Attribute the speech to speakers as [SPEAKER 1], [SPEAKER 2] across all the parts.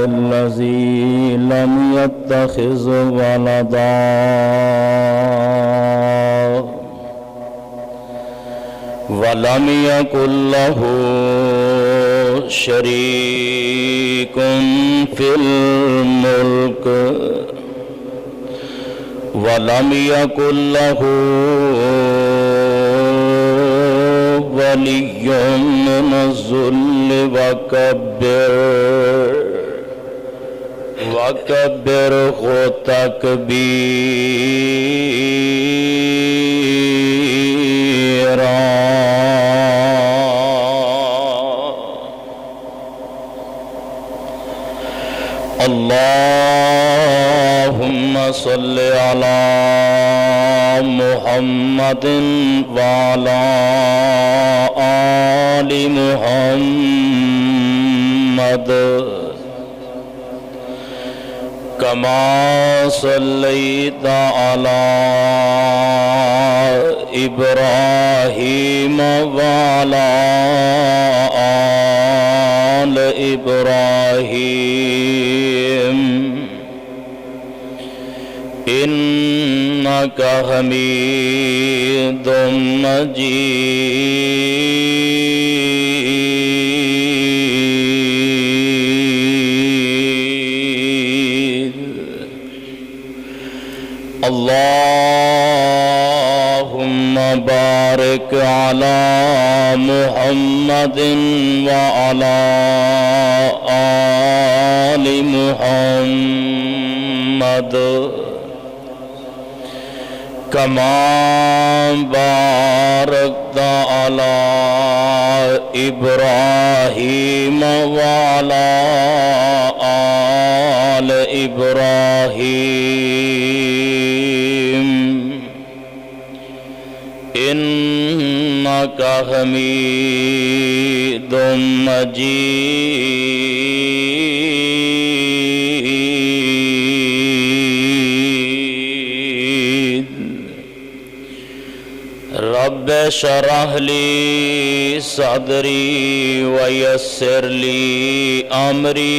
[SPEAKER 1] الذي لم يتخذ ولدا ولم يكن له شريك في الملك ولم يكن له ولي من الذل وكبره تكبيرا اللهم صل على محمد وعلى آل محمد كما صليت على إبراهيم وعلى آل إبراهيم إنك حميد مجيد اللهم بارك على محمد وعلى آل محمد كما باركت على إبراهيم وعلى آل إبراهيم إنك حميد مجيد رب اشرح لي صدري ويسر لي أمري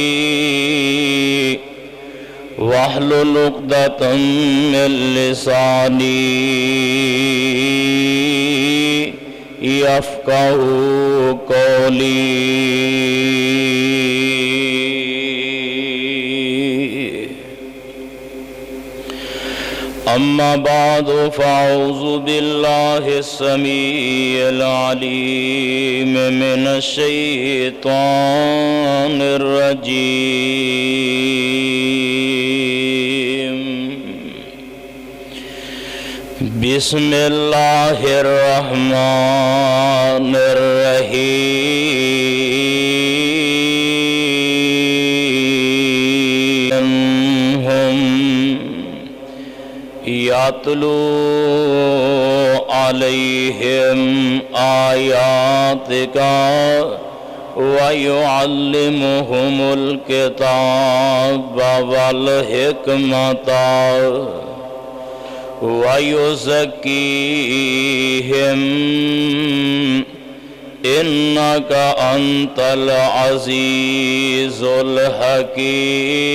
[SPEAKER 1] واحلل عقدة من لساني يفقهوا قولي أما بعد فأعوذ بالله السميع العليم من الشيطان الرجيم بسم الله الرحمن الرحيم يتلو عليهم آياتك ويعلمهم الكتاب والحكمة ويزكيهم إنك أنت العزيز الحكيم.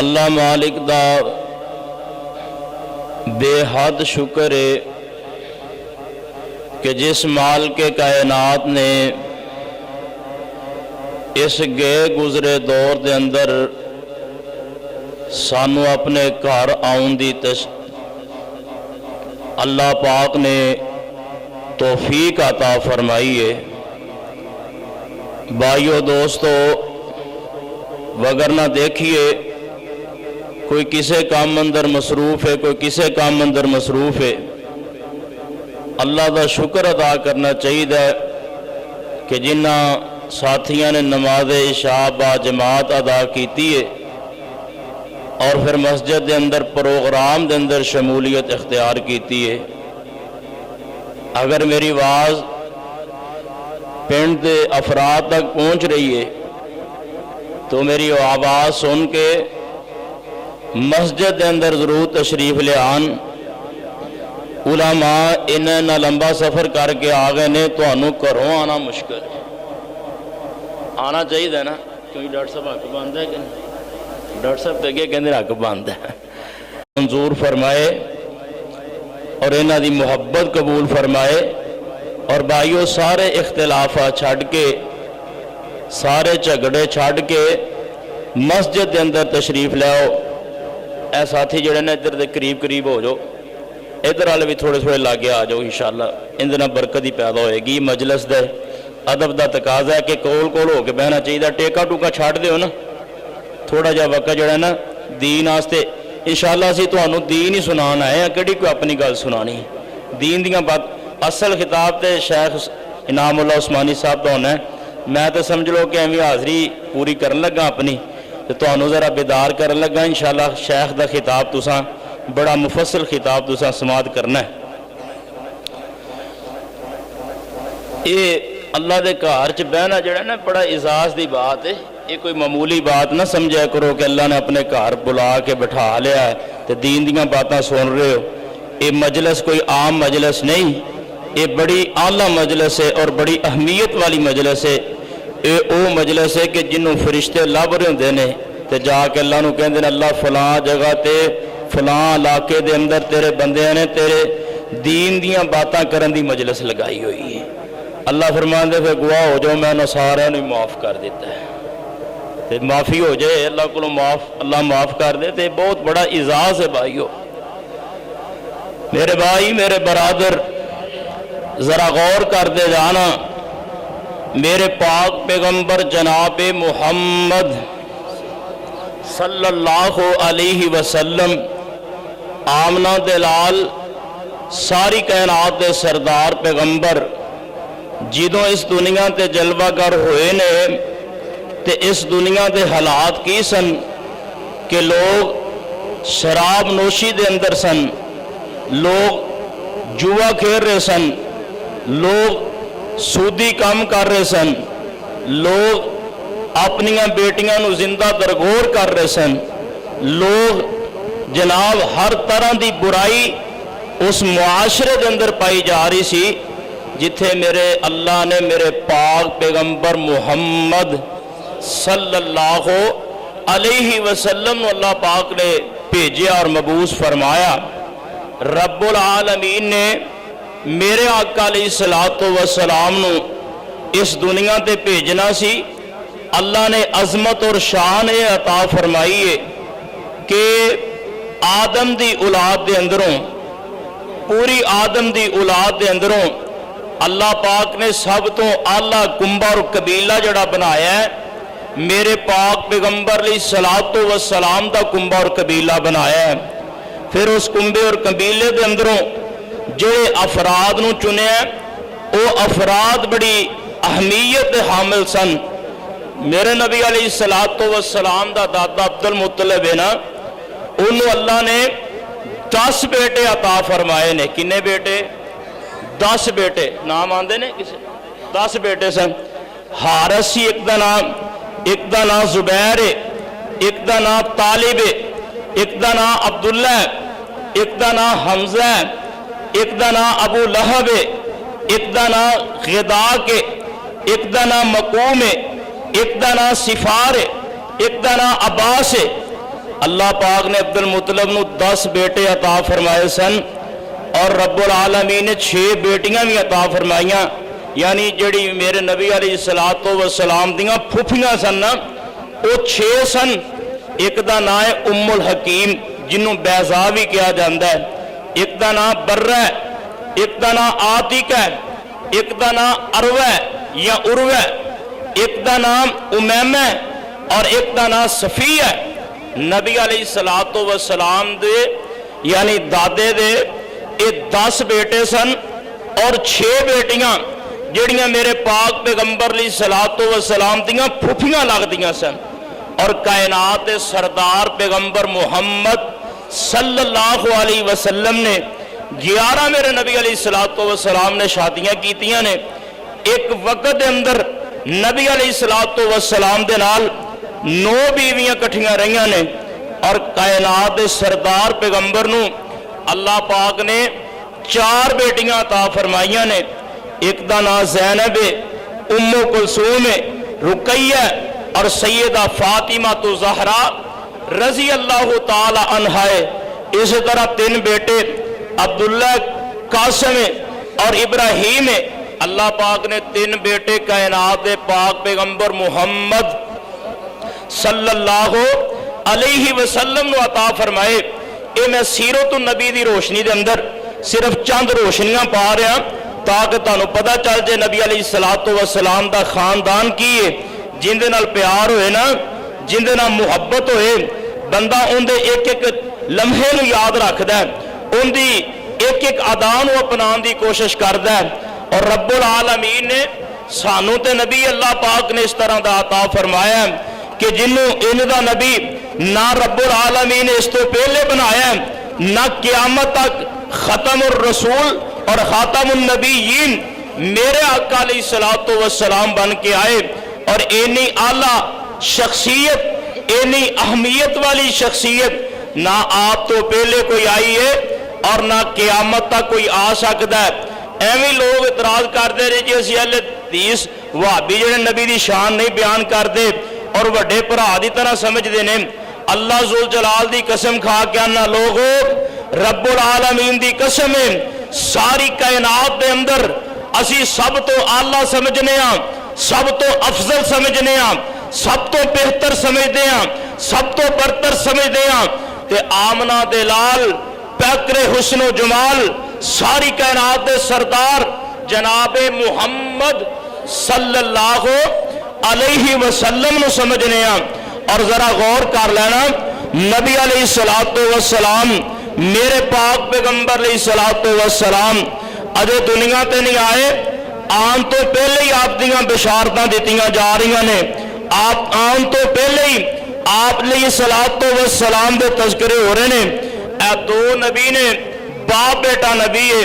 [SPEAKER 1] اللہ مالک دا بے حد شکر ہے کہ جس مال کے کائنات نے اس گئے گزرے دور دے اندر سانو اپنے گھر آؤن دی اللہ پاک نے توفیق عطا فرمائی ہے. بھائیو دوستو، وگرنہ دیکھیے کوئی کسے کام اندر مصروف ہے، کوئی کسے کام اندر مصروف ہے. اللہ دا شکر ادا کرنا چاہیے کہ جنہ ساتھیاں نے نماز عشاء با جماعت ادا کیتی ہے اور پھر مسجد دے اندر پروگرام دے اندر شمولیت اختیار کیتی ہے. اگر میری آواز پنڈ دے افراد تک پہنچ رہی ہے تو میری آواز سن کے مسجد دے اندر ضرور تشریف لے آن. علماء انہیں لمبا سفر کر کے آ گئے نے تو انہوں گھروں آنا مشکل آنا چاہیے نا کیونکہ ڈاکٹر صاحب حق بند ہے کہ نہیں ڈاکٹر صاحب تگے کہندے حق بند ہے. منظور فرمائے اور انہاں دی محبت قبول فرمائے. اور بھائیو سارے اختلافات چھڑ کے سارے جھگڑے چھڑ کے مسجد دے اندر تشریف لاؤ. اے ساتھی جڑے نے ادھر دے قریب قریب ہو جاؤ ادھر والے بھی تھوڑے تھوڑے لاگے آ جاؤ انشاءاللہ اندر نہ برکت ہی پیدا ہوئے گی. مجلس دے ادب دا تقاضا ہے کہ کول کول ہو کے بہنا چاہیے. ٹیکا ٹوکا چھاڑ دیو نا تھوڑا جا وقت جڑا ہے نا دین واسطے انشاءاللہ اسی تانوں دین ہی سنان آئے ہیں کیڑی کوئی اپنی گل سنانی دین دیاں بات. اصل خطاب تے شیخ انعام اللہ عثمانی صاحب دا ہونا ہے. میں تو سمجھ لو کہ ایویں حاضری پوری کرن لگا اپنی تو تانوں ذرا بیدار کرن لگا انشاءاللہ. شیخ دا خطاب تساں بڑا مفصل خطاب تساں سماعت کرنا ہے. یہ اللہ دے گھر چ بہنا جڑا نا بڑا اعزاز دی بات ہے. یہ کوئی معمولی بات نہ سمجھا کرو کہ اللہ نے اپنے گھر بلا کے بٹھا لیا ہے تو دین دیاں باتاں سن رہے ہو. یہ مجلس کوئی عام مجلس نہیں یہ بڑی اعلیٰ مجلس ہے اور بڑی اہمیت والی مجلس ہے. یہ او مجلس ہے کہ جنہوں فرشتے لب رہے ہوندے نے تے جا کے اللہ نو کہندے نے اللہ فلاں جگہ تے فلاں علاقے دے اندر تیرے بندے نے تیرے دین دیاں باتاں کرن دی مجلس لگائی ہوئی ہے. اللہ فرماندے پھر گواہ ہو جاؤ میں سارے نو معاف کر دیتا ہے تے معافی ہو جائے اللہ کو اللہ معاف کر دے تے بہت بڑا اعزاز ہے بھائیو. میرے بھائی میرے برادر ذرا غور کر دے جانا. میرے پاک پیغمبر جناب محمد صلی اللہ علیہ وسلم آمنہ دلال ساری کائنات دے سردار پیغمبر جدوں اس دنیا تے جلوہ گر ہوئے نے تے اس دنیا دے حالات کی سن کہ لوگ شراب نوشی دے اندر سن, لوگ جوا کھیل رہے سن, لوگ سودی کام کر رہے سن, لوگ اپنیاں بیٹیاں نو زندہ درگور کر رہے سن, لوگ جناب ہر طرح دی برائی اس معاشرے دے اندر پائی جا رہی سی جتھے میرے اللہ نے میرے پاک پیغمبر محمد صلی اللہ علیہ وسلم اللہ پاک نے بھیجیا اور مبعوث فرمایا. رب العالمین نے میرے آقا علیہ السلام نو اس دنیا تے بھیجنا سی. اللہ نے عظمت اور شان عطا فرمائی ہے کہ آدم دی اولاد دے اندروں پوری آدم دی اولاد دے اندروں اللہ پاک نے سب تو اعلیٰ کنبہ اور قبیلہ جڑا بنایا ہے میرے پاک پیغمبر علیہ السلام دا کنبہ اور قبیلہ بنایا ہے. پھر اس کنبے اور قبیلے دے اندروں جڑے افراد نو چنے ہیں وہ افراد بڑی اہمیت حامل سن. میرے نبی علیہ السلام دا دادا عبد المطلب ہے نا انہوں اللہ نے 10 بیٹے عطا فرمائے نے. کنے بیٹے؟ 10 بیٹے. نام آندے نے کسے 10 بیٹے سن. حارث ایک دا نام زبیر ہے, ایک دا نام طالب ہے, ایک دا نام عبداللہ ہے, ایک دا نام حمزہ ہے, ایک دا نام ابو لہب ہے, ایک دا نام غداق ہے, ایک دا نام مقوم ہے, ایک دا نام سفار ہے, ایک دا نام عباس ہے. اللہ پاک نے عبد المطلب نو 10 بیٹے عطا فرمائے سن اور رب العالمین نے 6 بیٹیاں بھی عطا فرمائیاں. یعنی جڑی میرے نبی علیہ السلام دیاں پھوپھیاں سن نا وہ 6 سن. ایک دا نام ہے ام الحکیم جنہوں بیضا بھی کیا جاندہ ہے, ایک دا نام برہ ہے, ایک دا نام عاتق ہے, ایک دا نام اروہ یا عروہ, ایک دا نام امیمہ اور ایک دا نام صفی ہے. نبی علیہ السلام دے یعنی دادے دے یہ 10 بیٹے سن اور 6 بیٹیاں جڑیاں میرے پاک پیغمبر علیہ السلام دیاں پھوپھیاں لگ دیاں سن. اور کائنات سردار پیغمبر محمد صلی اللہ علیہ وسلم نے 11 میرے نبی علیہ السلام نے شادیاں کیتیاں نے. ایک وقت دے اندر نبی علیہ السلام دے نال 9 بیویاں کٹھیاں رہیاں نے اور کائنات دے سردار پیغمبر نو اللہ پاک نے 4 بیٹیاں عطا فرمائیاں نے. ایک دا نام زینب ہے، ام کلثوم ہے، رقیہ اور سیدہ فاطمہ تو زہرا رضی اللہ تعالی عنہا ہے. اسی طرح 3 بیٹے عبداللہ، قاسم اور ابراہیم ہے. اللہ پاک نے 3 بیٹے کائنات دے پاک پیغمبر محمد صلی اللہ علیہ وسلم نو عطا فرمائے. اے میں سیرت النبی دی روشنی دے اندر صرف چند روشنیاں پا رہا تاکہ تانوں پتہ چل جائے نبی علیہ السلام دا خاندان کی ہے. جن دے نال پیار ہوئے نا، جن دے نال محبت ہوئے، بندہ ان دے ایک ایک لمحے نو یاد رکھدا ہے، ان دی ایک ایک ادا نو اپنان دی کوشش کردا ہے. اور رب العالمین نے سانو تے نبی اللہ پاک نے اس طرح دا عطا فرمایا ہے کہ جنوں ان دا نبی نہ رب العالمین نے اس تو پہلے بنایا ہے، نہ قیامت تک ختم الرسول اور خاتم النبیین میرے آقا علیہ السلام بن کے آئے. اور اینی اعلیٰ شخصیت، اینی اہمیت والی شخصیت نہ آپ تو پہلے کوئی آئی ہے اور نہ قیامت تک کوئی آ سکتا ہے. ایویں لوگ اعتراض کرتے رہے جی اسی اہل حدیث وہابی جڑے نبی دی شان نہیں بیان کرتے اور وڈے بھرا دی طرح سمجھتے ہیں. اللہ ذوالجلال دی قسم کھا کے آنا لوگو، رب العالمین دی قسم ہے، ساری کائنات دے اندر اسی سب تو اعلیٰ سمجھنے ہاں، سب تو افضل سمجھنے ہاں، سب تو بہتر سمجھتے ہیں، سب تو برتر سمجھتے ہیں. تے آمنہ دے لال پیکر حسن و جمال ساری کائنات دے سردار جناب محمد صلی اللہ علیہ وسلم نو سمجھنے ہیں. اور ذرا غور کر لینا، نبی علیہ السلام میرے پاک پیغمبر علیہ السلام اجے دنیا تے نہیں آئے، آن تو پہلے ہی آپ دیاں بشارتاں دیتیاں جا رہی ہیں. آپ آن تو پہلے ہی آپ علیہ السلام دے تذکرے ہو رہے ہیں. اے 2 نبی نے، باپ بیٹا نبی ہے.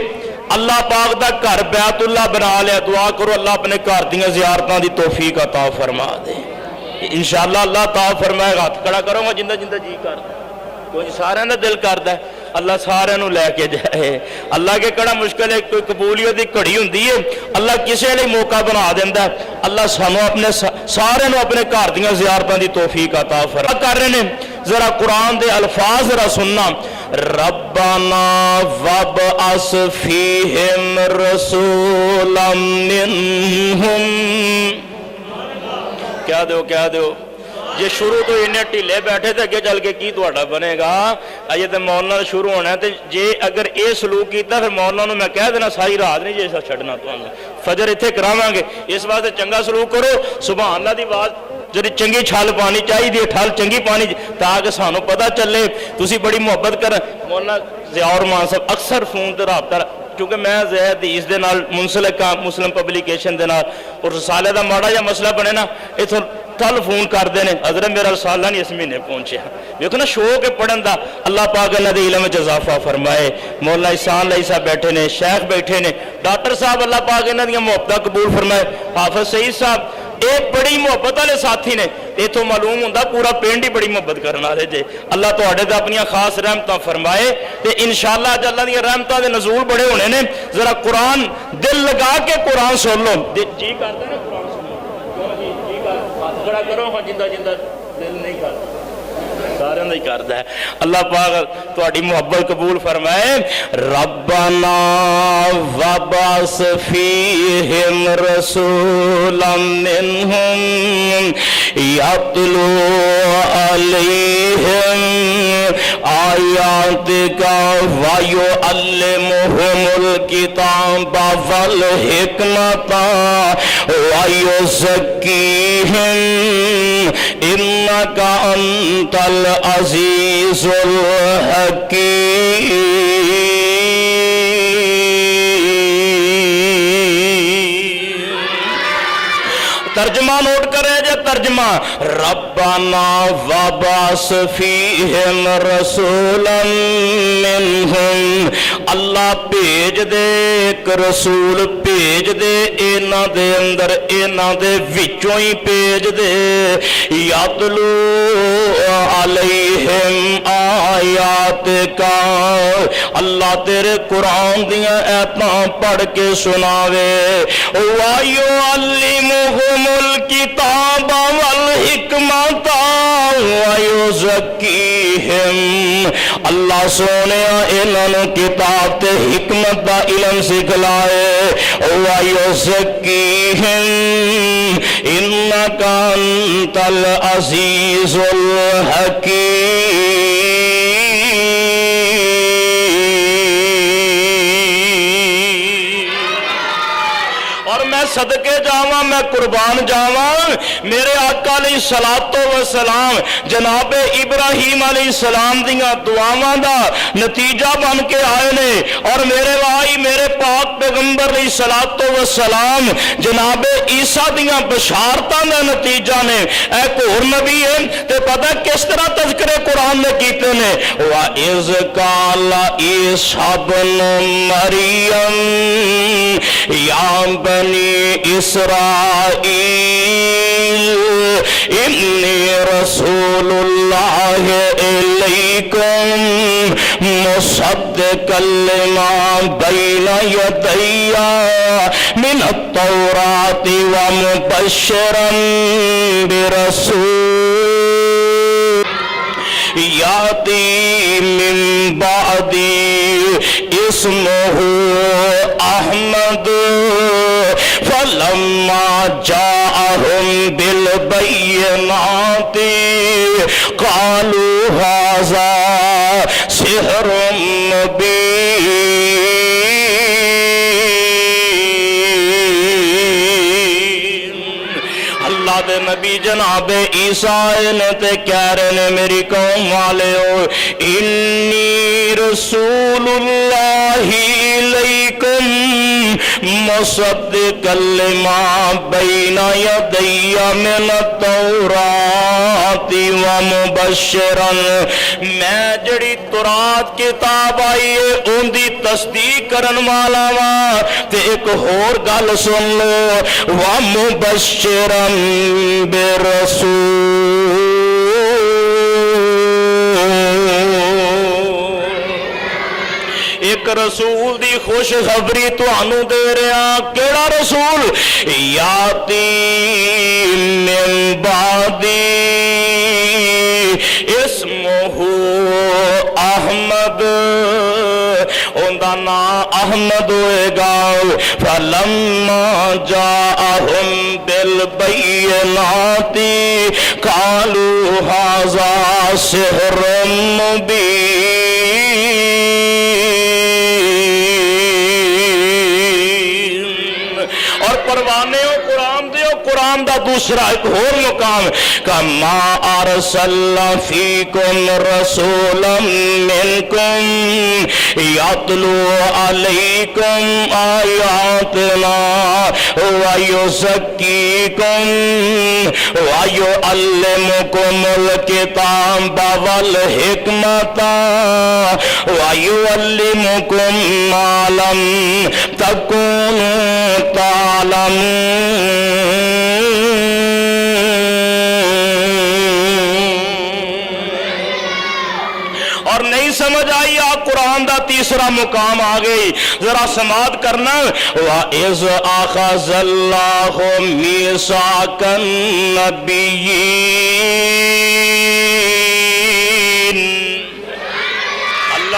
[SPEAKER 1] اللہ پاک دا گھر بیت اللہ بنا لیا. دعا کرو اللہ اپنے گھر دیاں زیارتاں دی توفیق عطا فرما دے. انشاءاللہ اللہ عطا فرمائے گا. ہاتھ کھڑا کرو گا جندہ جندہ جی کر کوئی سارے نے دل کردا ہے اللہ سارے نو لے کے جائے. اللہ کے کڑا مشکل ہے، کوئی قبولیت دی گھڑی ہوندی ہے، اللہ کسے لئی موقع بنا دیندا ہے. اللہ سانو اپنے سارے نو اپنے گھر دیاں زیارتاں دی توفیق عطا فرما کر رہے ہیں. ذرا قرآن دے الفاظ ذرا سننا. ربنا وابعث فیہم رسولا منہم. کیا دو جی شروع تو انہیں ٹھیلے بیٹھے تھے اگے چل کے کی تہاڈا بنے گا. اجے تے مولانا شروع ہونا ہے تے جے اگر اے سلوک کیتا پھر مولانا نو میں کہہ دینا ساری رات نہیں جیسا چھڑنا تہانوں، فجر ایتھے کراواں گے. اس واسطے چنگا سلوک کرو. سبحان اللہ دی آواز جڑی چنگی چھل پانی چاہیے، ٹھل چنگی پانی تاکہ سانو پتہ چلے. تسی بڑی محبت کر مولانا ضیاء الرحمان صاحب اکثر فون تے رابطہ کیونکہ میں زید اس دے نال منسلک ہاں مسلم پبلیکیشن دے نال اور رسالے دا ماڑا یا مسئلہ بنے نا اتھوں ٹل فون کرتے ہیں حضرت میرا رسالہ نہیں اس مہینے پہنچیا. دیکھو نا شوق ہے پڑھن دا. اللہ پاک اللہ دے علم وچ اضافہ فرمائے. مولا احسان علیہ صاحب بیٹھے نے، شیخ بیٹھے نے، ڈاکٹر صاحب اللہ پاک انہاں دیاں محبتاں قبول فرمائے. حافظ سعید صاحب ایک بڑی محبت والے ساتھی نے. اتوں معلوم ہوتا پورا پنڈ ہی بڑی محبت کرنے والے جے. اللہ تواڈے تے اپنی خاص رحمتاں فرمائے تے انشاءاللہ اج اللہ دی رحمتاں دے نزول بڑے ہونے نے. ذرا قرآن دل لگا کے قرآن سن لو. جی کردا نا قرآن سن لو جی کر ہاتھ کھڑا کرو ہاں جندا جندا دل نہیں کردا سارے نہیں کردا ہے. اللہ پاک تہاڈی محبت قبول فرمائے. ربنا وابعث فیہم رسولا منہم یتلو علیہم آیاتک ویعلمہم الکتاب والحکمت ویزکیہم انک انت العزیز الحکیم. ترجمہ نوٹ کرے جے ترجمہ. ربنا وابعث فیہم رسولا منہم اللہ بھیج دے ایک رسول بھیج دے اینا دے اندر اینا دے وچوں ہی بھیج دے یاتلو علیہم آیات کا اللہ تیرے قرآن دیاں ایتاں پڑھ کے سناوے وَيُعَلِّمُهُمُ الْكِتَابَ وَالْحِكْمَةَ وَيُزَكِّيهِمْ اللہ سونے انہوں کتاب تے حکمت دا علم سکھلائے وَيُزَكِّيهِمْ إِنَّكَ أَنْتَ الْعَزِيزُ الْحَكِيمُ صدقے جاواں میں قربان جاواں میرے آقا علیہ الصلوۃ والسلام جناب ابراہیم علیہ السلام دیاں دعاواں دا نتیجہ بن کے آئے نے اور میرے بھائی میرے پاک پیغمبر علیہ الصلوۃ والسلام جناب عیسیٰ دیاں بشارتاں دا نتیجہ نے ایک اور نبی ہے تے پتہ کس طرح تذکرے قرآن نے کیتے نے وَإِذْ قَالَ عِيسَىٰ ابْنُ مَرْيَمَ يَا بَنِي اسرائیل انی رسول اللہ الیکم مصدقا لما بین یدی من التوراۃ ومبشرا برسول یاتی من بعدی اسمہ احمد فلما جاءهم بالبينات قالوا هذا سحر مبين اللہ دے نبی جناب عیسیٰ نے تے کہہ رہے نے میری قوم والے ہو انی رسول اللہ علیکم مصدقا لما بین یدی من التوراۃ ومبشرا میں جڑی تورات کتاب آئی ہے ان دی تصدیق کرن والا وا تے ایک اور گل سن لو ومبشرا برسول ایک رسول دی خوش خبری تو انو دے رہا کیڑا رسول یاتی من بعدی اسمہ احمد ان دا نام احمد ہوئے گا فلما جاءهم بالبینات قالوا هذا سحر مبین اور پروانے ہو قرآن دے قرآن دا دوسرا ایک اور مقام کما ارسلنا فیکم رسولا منکم یتلو علیکم آیاتنا ویزکیکم ویعلمکم الکتاب والحکمت ویعلمکم ما لم تکونوا اور نہیں سمجھ آئی آپ قرآن دا تیسرا مقام آ گئی ذرا سماعت کرنا وَإِذْ أَخَذَ اللَّهُ مِيثَاقَ النَّبِيِّينَ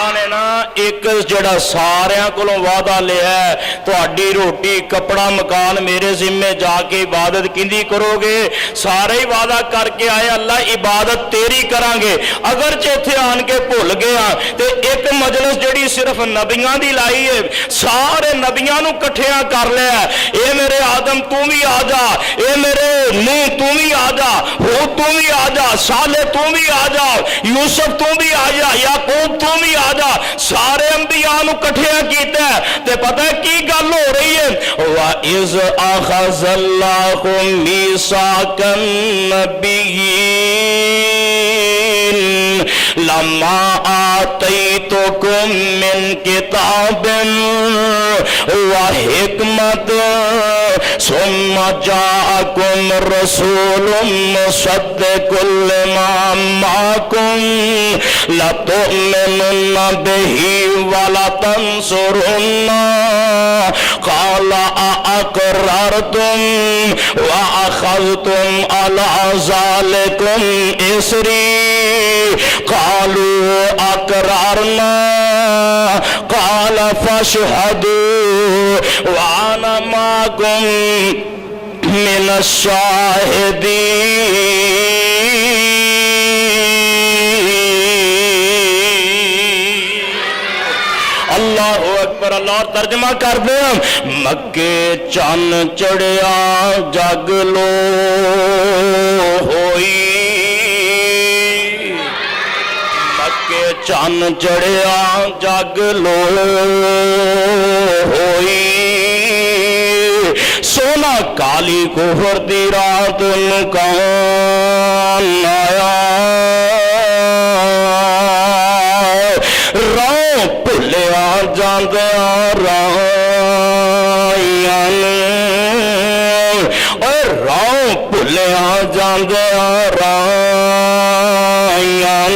[SPEAKER 1] اللہ نے نا ایک جڑا ساریاں کو وعدہ لیا ہے تو اڈی روٹی کپڑا مکان میرے ذمہ جا کے عبادت کیندی کرو گے سارے ہی وعدہ کر کے آئے اللہ عبادت تیری کران گے اگر چیتھے آن کے بھول گیا تے ایک مجلس جڑی صرف نبیاں دی لائی ہے سارے نبیاں نو کٹھیاں کر لیا اے میرے آدم تو بھی آ جا اے میرے نوح تو بھی آ جا ہود تو بھی آ جا صالح تو بھی آ جا یوسف تو بھی آ جا یعقوب تو بھی آ جا سارے انبیاء نو کٹھیاں کیتا ہے تے پتہ ہے کی گل ہو رہی ہے وَإِذْ أَخَذَ اللَّهُ مِيثَاقَ النَّبِيِّينَ لما آتیتکم من کتاب و حکمت ثم جاءکم رسول مصدق لما معکم لتؤمنن به ولتنصرن قال أأقررتم وأخذتم على ذلكم إصري قالوا أقررنا قال فاشهدوا وأنا معكم من الشاهدين. اللہ اکبر. اللہ اور ترجمہ کر دیں. مکے چن چڑھیا جگ لو ہوئی, مکے چن چڑھیا جگ لو ہوئی, سونا کالی کفر دی رات مکان آیا, راہ بھلیا جاندیاں رائیاں اور راہ بھلیا جاندیاں رائیاں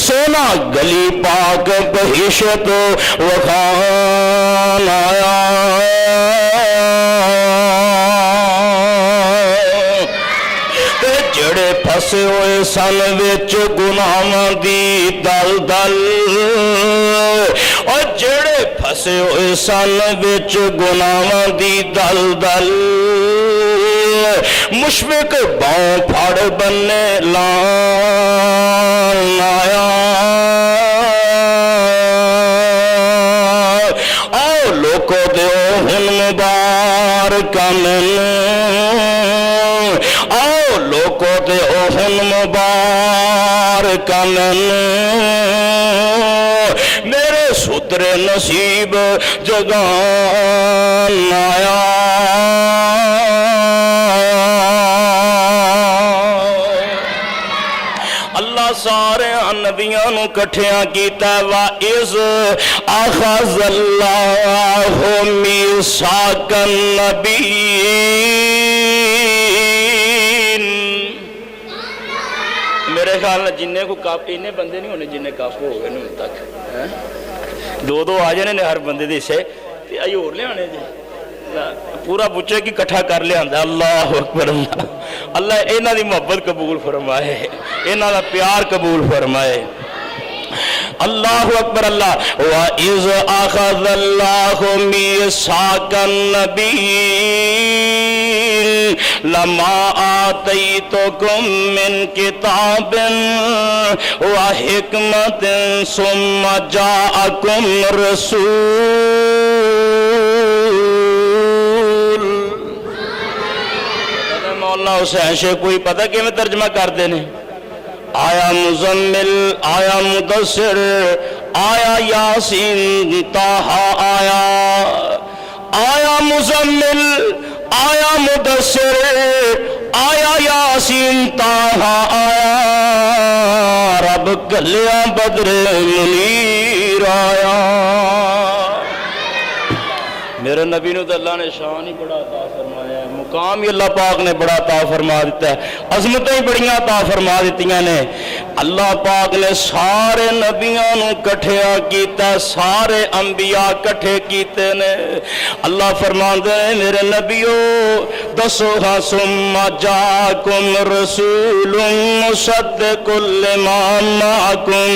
[SPEAKER 1] سونا گلی پاک بہشت وخان آیا. جڑے پھسے ہوئے سن وچ گناہاں دی دل دل, اور جڑے پھسے ہوئے سن وچ گناہاں دی دل دل, مشفق باؤں پھڑ بننے لان آیا. آؤ لوکو دیو ہن مبارکن, آؤ لوکو دیو ہن مبارکن, میرے سترے نصیب جگان آیا. اللہ سارے نبیاں نو کٹھیاں کیتا ہے. وَإِذْ أَخَذَ اللَّهُ مِيثَاقَ النَّبِيِّينَ. میرے خیال میں جنہیں کو کافی انہیں بندے نہیں ہونے جنہیں کافی ہو گئے نہیں ان تک. دو دو آ جانے نے ہر بندے دے سے آئی اور لے آنے جی پورا بچے کی کٹھا کر لیا. اللہ اکبر. اللہ اللہ اینا دی محبت قبول فرمائے, اینا دا پیار قبول فرمائے. اللہ اکبر. اللہ وَإِذْ أَخَذَ اللَّهُ مِيثَاقَ النَّبِيِّينَ لَمَا آتَيْتُكُم مِّن كِتَابٍ وَحِكْمَةٍ ثُمَّ جَاءَكُمْ رَسُولٌ. مولانا حسین شیخ کوئی پتہ کہ میں ترجمہ کر دینے. آیا مزمل, آیا مدثر, آیا یاسین طٰہٰ آیا, آیا مزمل, آیا مدثر, آیا یاسین طٰہٰ آیا, رب گلیا بدر منیر آیا. میرے نبی نے تو اللہ نے شان ہی بڑا عطا فرمایا ہے, مقام ہی اللہ پاک نے بڑا عطا فرما دیتا ہے, عظمتیں ہی بڑیاں عطا فرما دیتیاں نے. اللہ پاک نے سارے نبیوں نو کٹھیا کیتا, سارے انبیاء کٹھے کیتے نے. اللہ فرماندے ہیں میرے نبیو دسو ہاں ثم جاءکم رسول مصدق لما معکم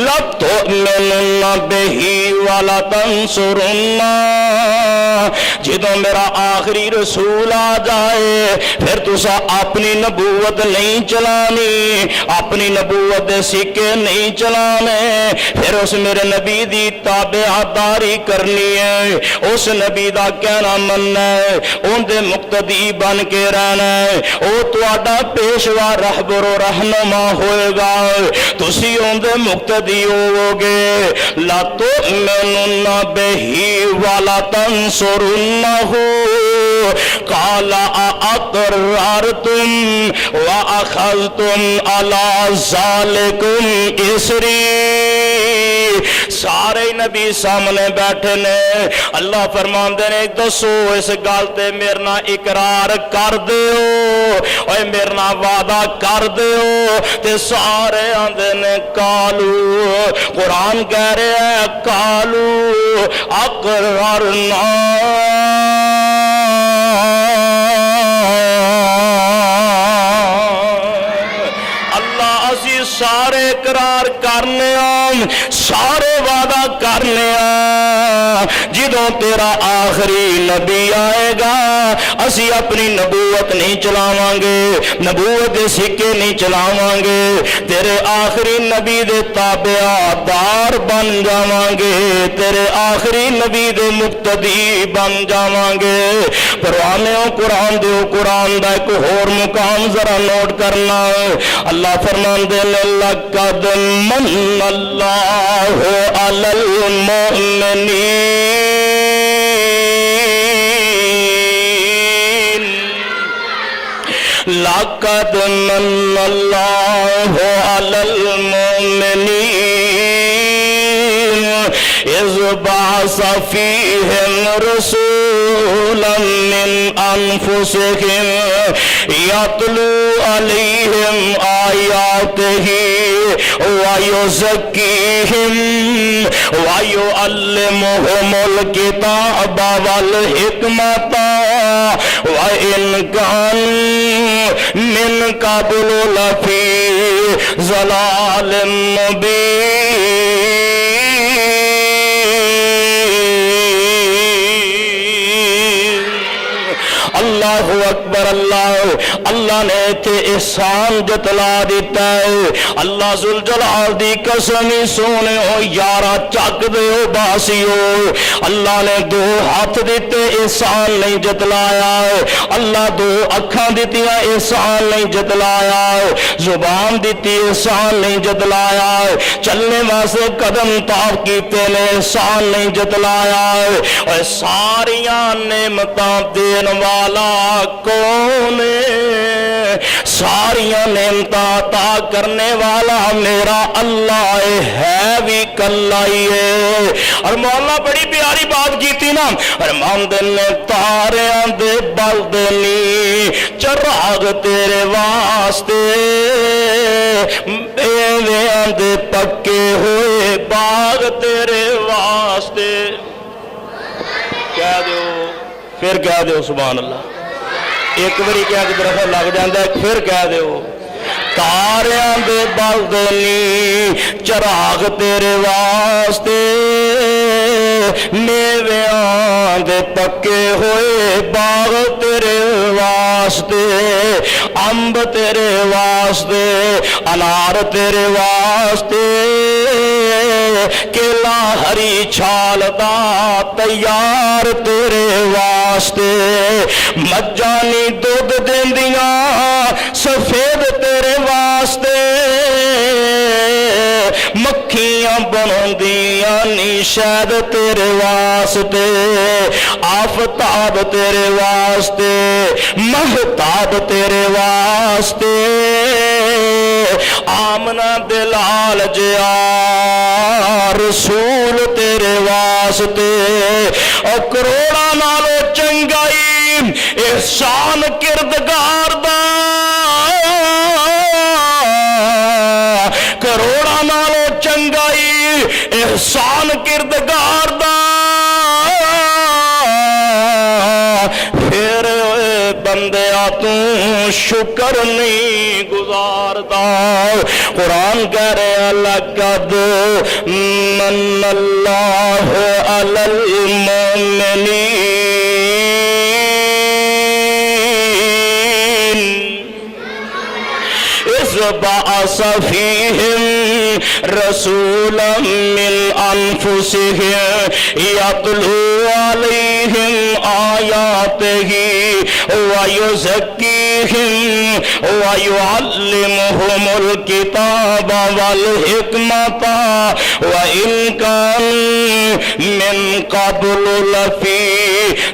[SPEAKER 1] لتؤمنن بہ ولتنصرن. جدوں میرا آخری رسول آ جائے پھر تسا اپنی نبوت نہیں چلانی, اپنی نبوت دے سکے نہیں چلانے, پھر اس میرے نبی دی تابعداری کرنی ہے, اس نبی دا کہنا مننا ہے, ان دے مقتدی بن کے رہنا ہے. او تواڈا پیشوا رہبر و رہنما ہوئے گا, تسی ان دے مقتدی ہو گے. لا تؤمنن بہ ولا تنصرنہ قال أأقررتم وأخذتم على ذلكم إصري سارے نبی سامنے بیٹھے نے اللہ فرماندے نے دسو اس گل تے میرے نال اقرار کر دیو اوے میرے نال وعدہ کر دیو تے سارے آندے نے کالو قرآن کہہ رہا ہے کالو اقررنا سارے اقرار کرنے سارے وعدہ کرنے جدوں تیرا آخری نبی آئے گا اسی اپنی نبوت نہیں چلاواں گے نبوت دے سکے نہیں چلاواں گے تیرے آخری نبی دے تابعدار بن جاواں گے تیرے آخری نبی دے مقتدی بن جاواں گے پروانےوں قرآن دیو قرآن دا ایک اور مقام ذرا نوٹ کرنا اللہ فرماندے لقد من اللہ علی المؤمنین لقد من اللہ علی المؤمنین اذ بعث فیہم رسولا من انفسہم یتلو علیہم آیاتہ وَيُزَكِّيهِمْ وَيُعَلِّمُهُمُ الْكِتَابَ وَالْحِكْمَةَ وَإِنْ كَانُوا مِنْ قَبْلُ لَفِي ضَلَالٍ مُبِينٍ اللہ اکبر اللہ نے تے احسان جتلا دیتا ہے اللہ ذوالجلال دی قسمی سونے ہو یارا چک دے ہو باسی ہو اللہ نے دو ہاتھ دیتے احسان نہیں جتلایا اللہ دو اکھاں دیتیاں احسان نہیں جتلایا زبان دیتی احسان نہیں جتلایا چلنے واسطے قدم تاب کیتے نے احسان نہیں جتلایا اور ساریاں نعمتاں دین والا کون ساریاں نعمتاں عطا کرنے والا میرا اللہ ہے بھی کلا ہی ہے اور مولا بڑی پیاری بات کی تھی نا فرماندے نے تاریاں دے بل دینی چراغ تیرے واسطے بیویاں دے پکے ہوئے باغ تیرے واسطے کہہ دیو پھر کہہ دیو سبحان اللہ ایک بری کہہ کے طرف لگ جاندہ ہے پھر کہہ دیو تاریاں دے بل دینی چراغ تیرے واسطے میویاں دے پکے ہوئے باغ تیرے واسطے امب تیرے واسطے انار تیرے واسطے کیلا ہری چھال دا تیار تیرے واسطے مجانی دودھ دیندیاں سفید تیرے واسطے مکھیاں بنوندیاں نی شہد تیرے واسطے آفتاب تیرے واسطے مہتاب تیرے واسطے آمنہ دلال جیا رسول تیرے واسطے اور کروڑا نالو چنگائی احسان کردگار دا کروڑا نالو چنگائی احسان کردگار دا پھر بندیا تو شکر نہیں گزارتا قرآن کہہ رہے لقد من اللہ علی المؤمنین اذ بعث فیہم رسولا من انفسہم یتلو علیہم آیاتہ ویزکیہم ویعلمہم الکتاب والحکمۃ وإن كانوا من قبل لفی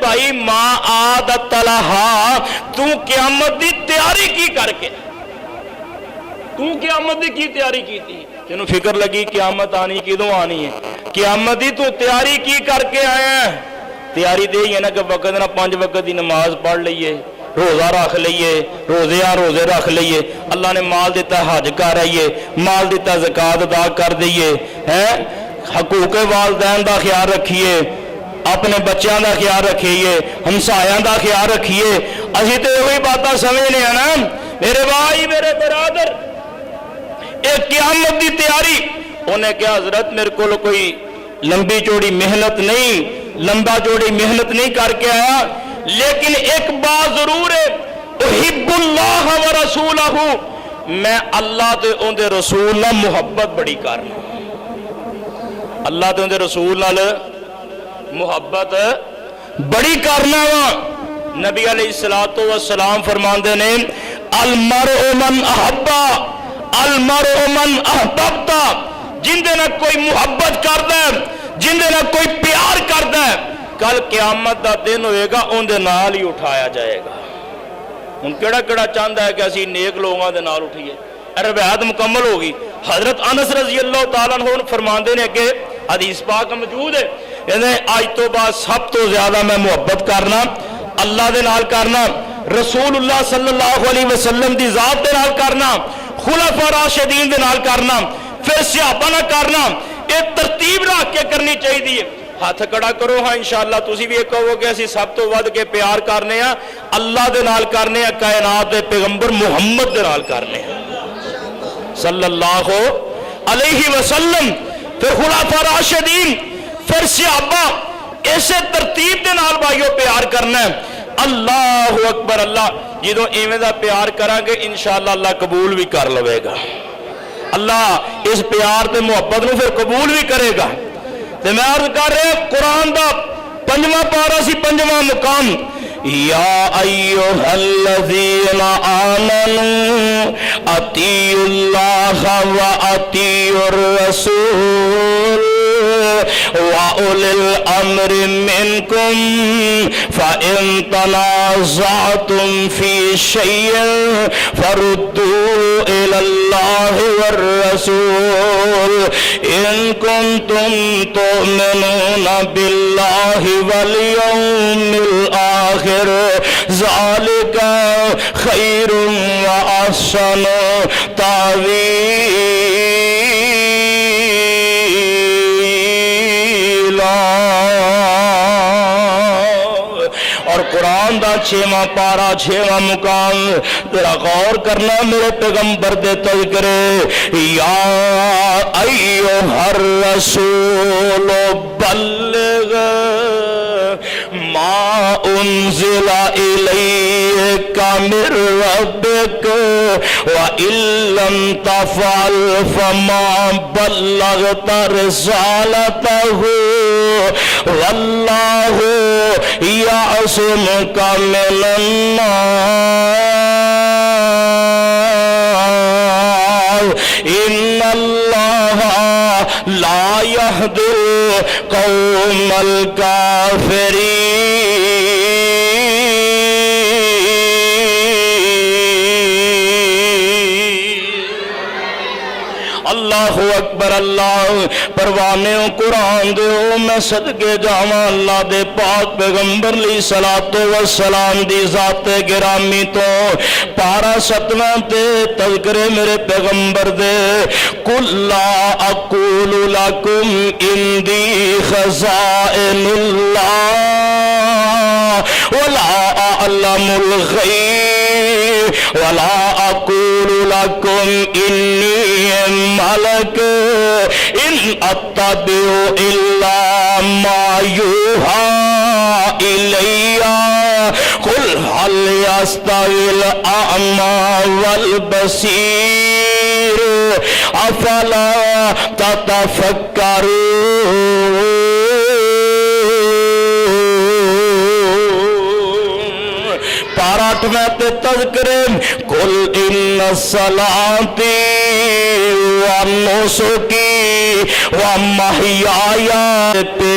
[SPEAKER 1] بھائی ما عادت لہا، تو قیامت دی تیاری کی کر کے، تو قیامت دی کی تیاری کی تھی؟ تینوں فکر لگی قیامت آنی کدوں آنی ہے؟ قیامت دی تو تیاری کی کر کے آیا ہے؟ تیاری دے ہے نا کہ وقت نہ 5 وقت دی نماز پڑھ لئیے، روزہ رکھ لئیے، روزے رکھ لئیے، اللہ نے مال دیتا ہے حج کر آئیے، مال دیتا ہے زکاة ادا کر دئیے، حقوق والدین دا خیال رکھیے، اپنے بچیاں دا خیال رکھیے، ہمسایاں دا خیال رکھیے۔ اسی تو وہی باتاں سمجھنے ہیں نا میرے بھائی میرے برادر، ایک قیامت دی تیاری۔ انہیں کہا حضرت میرے کو کوئی لمبی چوڑی محنت نہیں، لمبا چوڑی محنت نہیں کر کے آیا، لیکن ایک بات ضرور ہے، احب اللہ و رسولہ، میں اللہ تے ان دے رسول نہ محبت بڑی کرنا، اللہ تے ان دے رسول نہ محبت بڑی کرنا وا۔ نبی علیہ السلام فرماندے نے المرء من احبا المرء من احببتا، جن دے نہ کوئی محبت کردا ہے، جن دے نہ کوئی پیار کردا ہے، کل قیامت دا دن ہوئے گا ان دے نال ہی اٹھایا جائے گا۔ ان کیڑا چاہتا ہے کہ اسی نیک لوگوں دے نال اٹھئے؟ روایت مکمل ہوگی۔ حضرت انس رضی اللہ تعالیٰ عنہ فرماندے نے کہ حدیث پاک موجود ہے، آج تو بعد سب تو زیادہ میں محبت کرنا اللہ دے نال کرنا، رسول اللہ صلی اللہ علیہ وسلم دی ذات دے نال کرنا، خلفاء راشدین دے نال کرنا، پھر صحابہ نہ کرنا۔ یہ ترتیب رکھ کے کرنی چاہیے۔ ہاتھ کڑا کرو ہاں انشاءاللہ تسی بھی ایک کہو گے اسی سب تو ود کے پیار کرنے ہیں اللہ دے نال کرنے ہیں، کائنات دے پیغمبر محمد دے نال کرنے ہیں صلی اللہ علیہ وسلم، پھر خلفاء راشدین، پھر صحابہ، ایسے ترتیب دے نال بھائیو پیار کرنا ہے۔ اللہ اکبر، اللہ جدوں ایویں دا پیار کریں گے انشاءاللہ اللہ قبول بھی کر لوے گا، اللہ اس پیار تے محبت نو پھر قبول بھی کرے گا۔ تو میں عرض کر رہے قرآن دا 5واں پارا سی 5واں مقام، یا ایھا الذین آمنوا اطیعوا اللہ و اطیعوا الرسول وَأُولِي الْأَمْرِ مِنْكُمْ فَإِنْ تَنَازَعْتُمْ فِي شَيْءٍ فَرُدُّوهُ إِلَى اللَّهِ وَالرَّسُولِ إِنْ كُنْتُمْ تُؤْمِنُونَ بِاللَّهِ وَالْيَوْمِ الْآخِرِ ذَلِكَ خَيْرٌ وَأَحْسَنُ تَأْوِيلًا۔ اور قرآن دا 6واں پارا 6واں مقام ذرا غور کرنا میرے پیغمبر دے تذکرے، یا ایھا الرسول بلغ ما انزل الیک من ربک وان لم تفعل فما بلغت رسالتہ واللہ یعصمک من الناس ان اللہ لا یہدی القوم الکافرین۔ اللہ اکبر، اللہ پروانے قرآن دیو میں صدقے جاواں اللہ دے پاک پیغمبر علیہ الصلوۃ والسلام دی ذات گرامی تو پارا 7واں تے تذکرے میرے پیغمبر دے، قل لا اقول لکم عندی خزائن اللہ ولا اعلم الغیب ولا اقول لکم انی ملک ان اتبع الا ما یوحی الی قل هل یستوی الاعمی والبصیر افلا تتفکرون۔ پارا 8واں تے تذکرے، قل ان صلاتی ونسکی ومحیایا پہ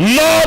[SPEAKER 1] 9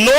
[SPEAKER 1] 9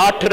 [SPEAKER 1] 8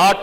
[SPEAKER 1] 8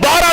[SPEAKER 1] 12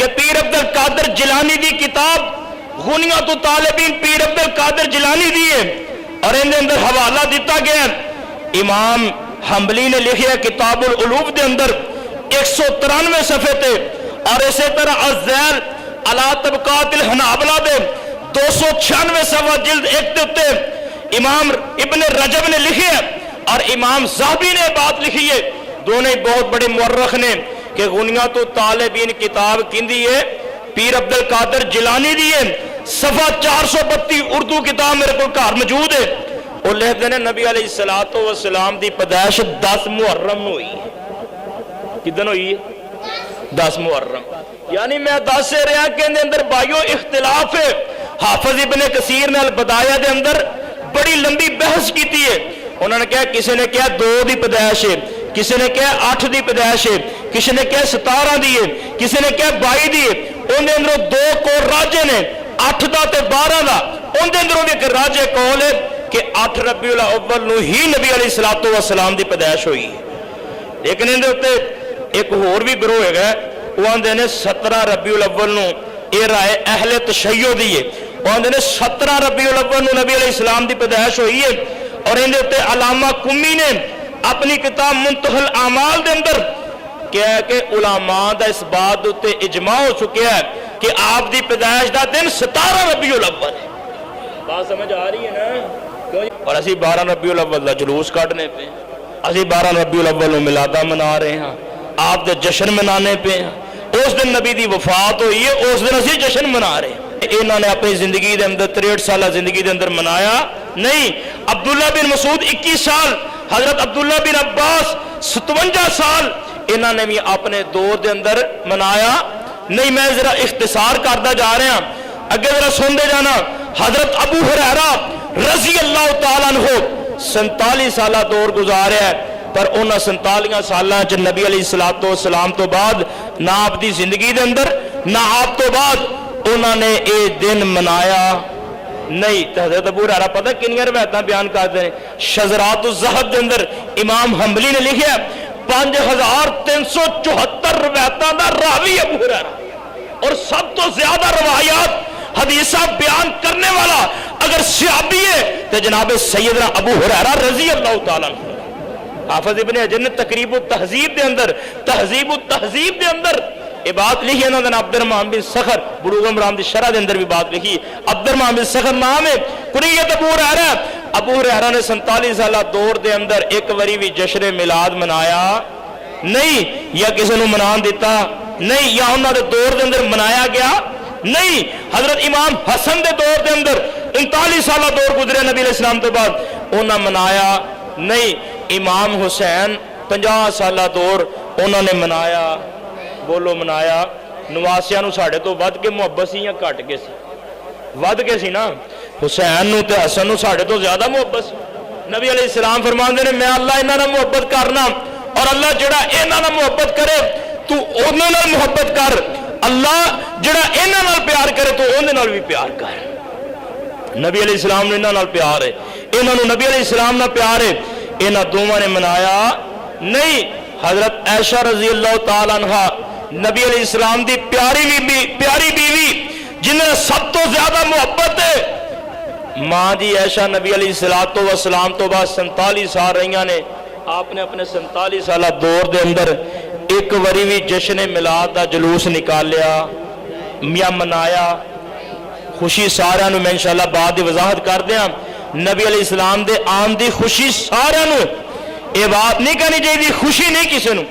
[SPEAKER 1] کہ پیر عبدل قادر جیلانی دی کتاب غنیۃ الطالبین پیر عبدل قادر جیلانی دی ہے اور ان دے اندر حوالہ دیتا گیا امام حنبلی نے لکھیا کتاب العلوم دے اندر 193 صفحے تے اور اسی طرح الذیل علی طبقات الحنابلہ دے 296 صفحہ جلد 1 دے اتے امام ابن رجب نے لکھی ہے اور امام زاہبی نے بات لکھی ہے، دونوں بہت بڑے مورخ نے، کہ غنیۃ الطالبین کتاب کندی ہے پیر عبدل قادر جیلانی دی ہے، صفحہ 432 اردو کتاب میرے کو گھر موجود ہے۔ وہ لکھتے ہیں نبی علیہ السلام دی پیدائش 10 محرم ہوئی ہے۔ کدن ہوئی ہے؟ 10 محرم۔ یعنی میں دس سے رہا کہ اندر بائیو اختلاف ہے۔ حافظ ابن کثیر نے البدایہ دے اندر بڑی لمبی بحث کی تھی ہے۔ انہوں نے کہا کسی نے کہا 2 دی پیدائش ہے، کسی نے کہا 8 دی پیدائش ہے، کسی نے کہا 17 دی ہے، کسی نے کہا 22 دی ہے۔ ان دے اندروں 2 کو راجے نے 8 دا تے 12 دا، ان دے اندروں بھی ایک راجے قول ہے کہ 8 ربیع الاول نو ہی نبی علیہ السلام دی پیدائش ہوئی ہے۔ لیکن ان دے اتے ایک اور بھی گروہ ہے وہ آندے نے 17 ربیع الاول نو اے رائے اہل تشیع دی ہے، وہ آندے نے 17 ربیع الاول نو نبی علیہ السلام دی پیدائش ہوئی ہے۔ اور ان دے اتے علامہ قمی نے اپنی کتاب منتہی الاعمال دے اندر کہا کہ علماء دا اس بات تے اجماع ہو چکا ہے کہ آپ دی پیدائش دا دن 17 ربیع الاول ہے۔ بات سمجھ آ رہی ہے نا؟ اور اسی 12 ربیع الاول دا جلوس کاٹنے پہ، اسی 12 ربیع الاول نو میلادہ منا رہے ہیں، آپ دے جشن منانے پہ ہیں۔ اس دن نبی دی وفات ہوئی ہے، اس دن اسی جشن منا رہے ہیں۔ انہوں نے اپنی زندگی دے اندر 63 سالہ زندگی دے اندر منایا نہیں۔ عبداللہ بن مسعود 21 سال، حضرت عبداللہ بن عباس 57 سال انہوں نے بھی اپنے دور دے اندر منایا نہیں۔ میں ذرا اختصار کرتا جا رہا ہوں، اگے ذرا سن دے جانا۔ حضرت ابو ہریرہ رضی اللہ تعالیٰ عنہ 47 سالہ دور گزاریا ہے، پر انہاں 47 سالاں چ نبی علیہ السلام تو بعد نہ آپ دی زندگی دے اندر نہ آپ تو بعد انہوں نے اے دن منایا نہیں۔ حضرت ابو ہریرہ پتہ کنیاں روایتاں بیان کرتے ہیں، شذرات الذہب دے اندر امام حنبلی نے لکھا 5374 روایتاں دا راوی ابو ہریرہ، اور سب تو زیادہ روایات حدیثہ بیان کرنے والا اگر صحابی ہے تو جناب سیدنا ابو ہریرہ رضی اللہ تعالیٰ عنہ۔ حافظ ابن حجر نے تقریب التہذیب دے اندر، تہذیب التہذیب دے اندر یہ بات لکھی ہے، انہوں نے عبد الرحمن بن صخر بلوغ المرام دی شرح دے اندر بھی بات لکھی۔ عبد الرحمن بن صخر نام ہے، کنیت ابو ہریرہ۔ ابو ہریرہ نے 47 سالہ دور دے اندر ایک وری بھی جشن میلاد منایا نہیں، یا کسی نے منان دیتا نہیں، یا انہوں نے دور دے اندر منایا گیا نہیں۔ حضرت امام حسن دے دور دے اندر 39 سالہ دور گزرے نبی علیہ السلام تو بعد، انہوں نے منایا نہیں۔ امام حسین 50 سالہ دور انہوں نے منایا، بولو منایا۔ نواسیاں نو ساڑھے تو ود کے محبت سی یا کٹ کے سی؟ ود کے سی نا۔ حسین نو تے حسن نو ساڑھے تو زیادہ محبت سی۔ نبی علیہ السلام فرماندے نے میں اللہ انہاں نال محبت کرنا، اور اللہ جڑا انہاں نال محبت کرے تو انہاں نال محبت کر، اللہ جڑا انہاں نال پیار کرے تو انہاں نال بھی پیار کر۔ نبی علیہ السلام نے انہاں نال پیار ہے، انہاں نو نبی علیہ السلام نال پیار ہے، انہاں دوواں نے منایا نہیں۔ حضرت عائشہ رضی اللہ تعالیٰ عنہ نبی علیہ السلام دی پیاری بیوی جنہیں سب تو زیادہ محبت ہے، ماں دی عائشہ نبی علیہ السلام تو بعد 47 سال رہیاں نے، آپ نے اپنے 47 سالہ دور دے اندر ایک وری بھی جشن میلاد دا جلوس نکالیا یا منایا۔ خوشی سارا نو میں انشاءاللہ بعد دی وضاحت کر دیا۔ نبی علیہ السلام دے آن دی خوشی سارا نو، یہ بات نہیں کہنی چاہیے خوشی نہیں کسی نو،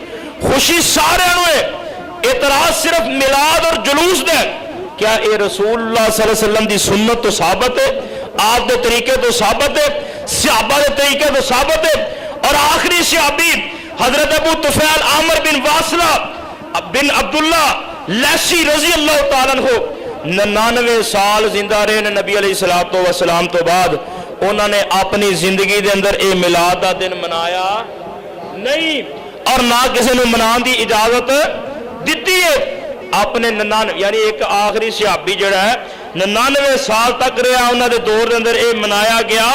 [SPEAKER 1] خوشی سارے نو ہے۔ اعتراض صرف میلاد اور جلوس دے، کیا اے رسول اللہ صلی اللہ علیہ وسلم دی سنت تو ثابت ہے، آپ دے طریقے تو ثابت ہے، صحابہ دے طریقے تو ثابت ہے۔ اور آخری صحابی حضرت ابو طفیل عامر بن واصلہ بن عبداللہ لیسی رضی اللہ تعالیٰ عنہ 99 سال زندہ رہے نے نبی علیہ السلام تو بعد، انہوں نے اپنی زندگی دے اندر اے میلاد دا دن منایا نہیں، اور نہ کسی نے منان دی اجازت دیتی ہے۔ اپنے 99 یعنی ایک آخری صحابی جڑا ہے 99 سال تک رہا، انہوں نے دور دے اندر اے منایا گیا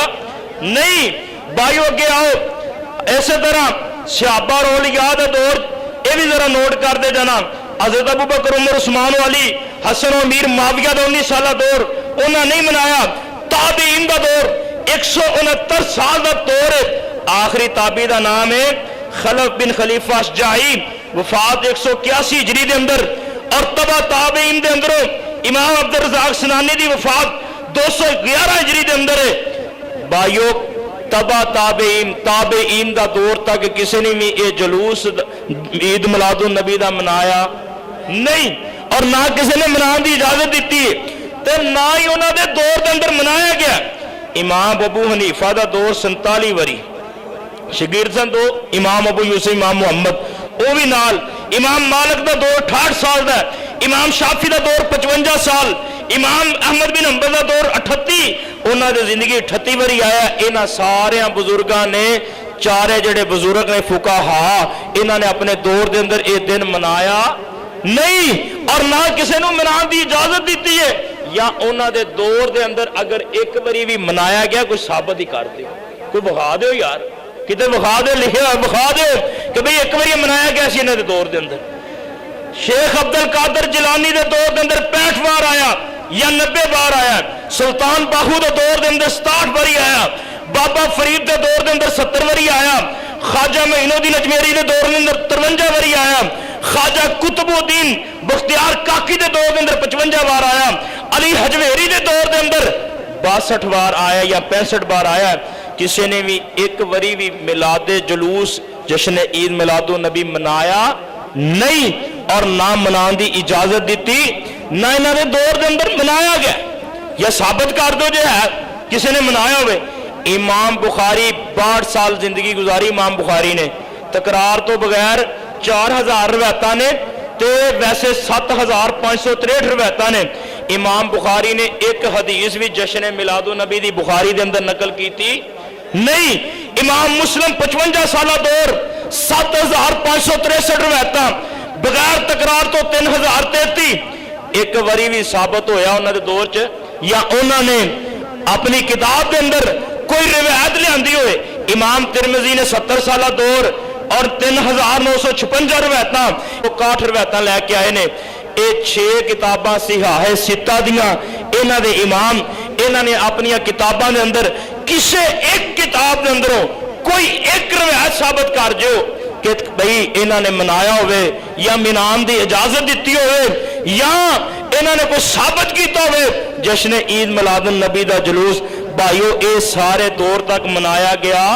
[SPEAKER 1] نہیں۔ بھائیو اگے آؤ، ایسے طرح صحابہ اور اولیاء دا دور یہ بھی ذرا نوٹ کر دے جانا۔ حضرت ابوبکر عمر عثمان علی حسن و امیر معاویہ دا 19 سالہ دور انہاں نہیں منایا. تابعین دا دور 169 سال دا دور ہے. آخری تابعی دا نام ہے خلف بن خلیفہ اشجعی, وفات 181 ہجری دے اندر. اور تبع تابعین دے اندروں امام عبدالرزاق سنانی دی وفات 211 ہجری دے اندر ہے. بھائیو تبع تابعین دا دور تک کسی نے بھی یہ جلوس عید میلاد النبی دا منایا نہیں, اور نہ کسی نے منان دی اجازت دیتی ہے, تے نہ ہی انہاں دے دور دے اندر منایا گیا. امام ابو حنیفہ دا دور 47 وری, شگرد سن دو امام ابو یوسف امام محمد وہ بھی نال. امام مالک دا دور 68 سال دا, امام شافعی دا دور 55 سال, امام احمد بن حنبل دا دور 38, انہاں دے زندگی 38 وری آیا. انہاں سارے بزرگاں نے چارے جڑے بزرگ نے فقہا انہاں نے اپنے دور دے اندر یہ دن منایا نہیں, اور نہ کسی نو منان دی اجازت دیتی ہے. یا انہاں دے دور دے اندر اگر ایک بری بھی منایا گیا کوئی ثابت ہی کر دے, کوئی بخا دے یار, کتے بخا دے, لکھے بخا دے کہ بھئی ایک بری منایا گیا سی انہاں دے دور دے اندر. شیخ عبد القادر جیلانی دے دور دے اندر 65 بار آیا یا 90 بار آیا. سلطان باہو دے دور دے اندر 67 باری آیا. بابا فرید دے دور دے اندر 70 باری آیا. خواجہ معین الدین اجمیری دے دور دے اندر 53 باری آیا. خواجہ قطب الدین بختیار کاکی دے دور دے اندر 55 بار آیا. علی حجویری دے دور دے اندر 62 بار آیا یا 65 بار آیا. کسی نے بھی ایک وری بھی میلاد جلوس جشن عید میلاد النبی منایا نہیں, اور نہ منان دی اجازت دیتی, نہ انہاں دے دور دے اندر منایا گیا. یا ثابت کر دو جو ہے کسی نے منایا ہوئے. امام بخاری 62 سال زندگی گزاری امام بخاری نے, تکرار تو بغیر 4000 روایتاں نے تے ویسے 7563 روایتاں نے. امام بخاری نے ایک حدیث بھی جشن میلاد النبی دی بخاری دے اندر نقل کی تھی نہیں. امام مسلم 55 سالہ دور 7563 روایتاں بغیر تکرار تو 3033. ایک وری بھی ثابت ہویا انہاں دے دور چ, یا انہاں نے اپنی کتاب دے اندر کوئی روایت لیاندی ہوئے. امام ترمذی نے 70 سالہ دور اور 3956 روایتاں 61 روایتاں لے کے آئے نے. اے 6 کتاباں صحاح ستہ دیاں انہاں دے امام انہاں نے اپنی کتاباں دے اندر کسے ایک کتاب دے اندروں کوئی ایک روایت ثابت کر جو کہ بھئی انہاں نے منایا ہوئے یا منان دی اجازت دیتی ہوئے یا انہاں نے کوئی ثابت کیتا ہوئے جشن عید میلاد النبی دا جلوس. بھائیو اے سارے دور تک منایا گیا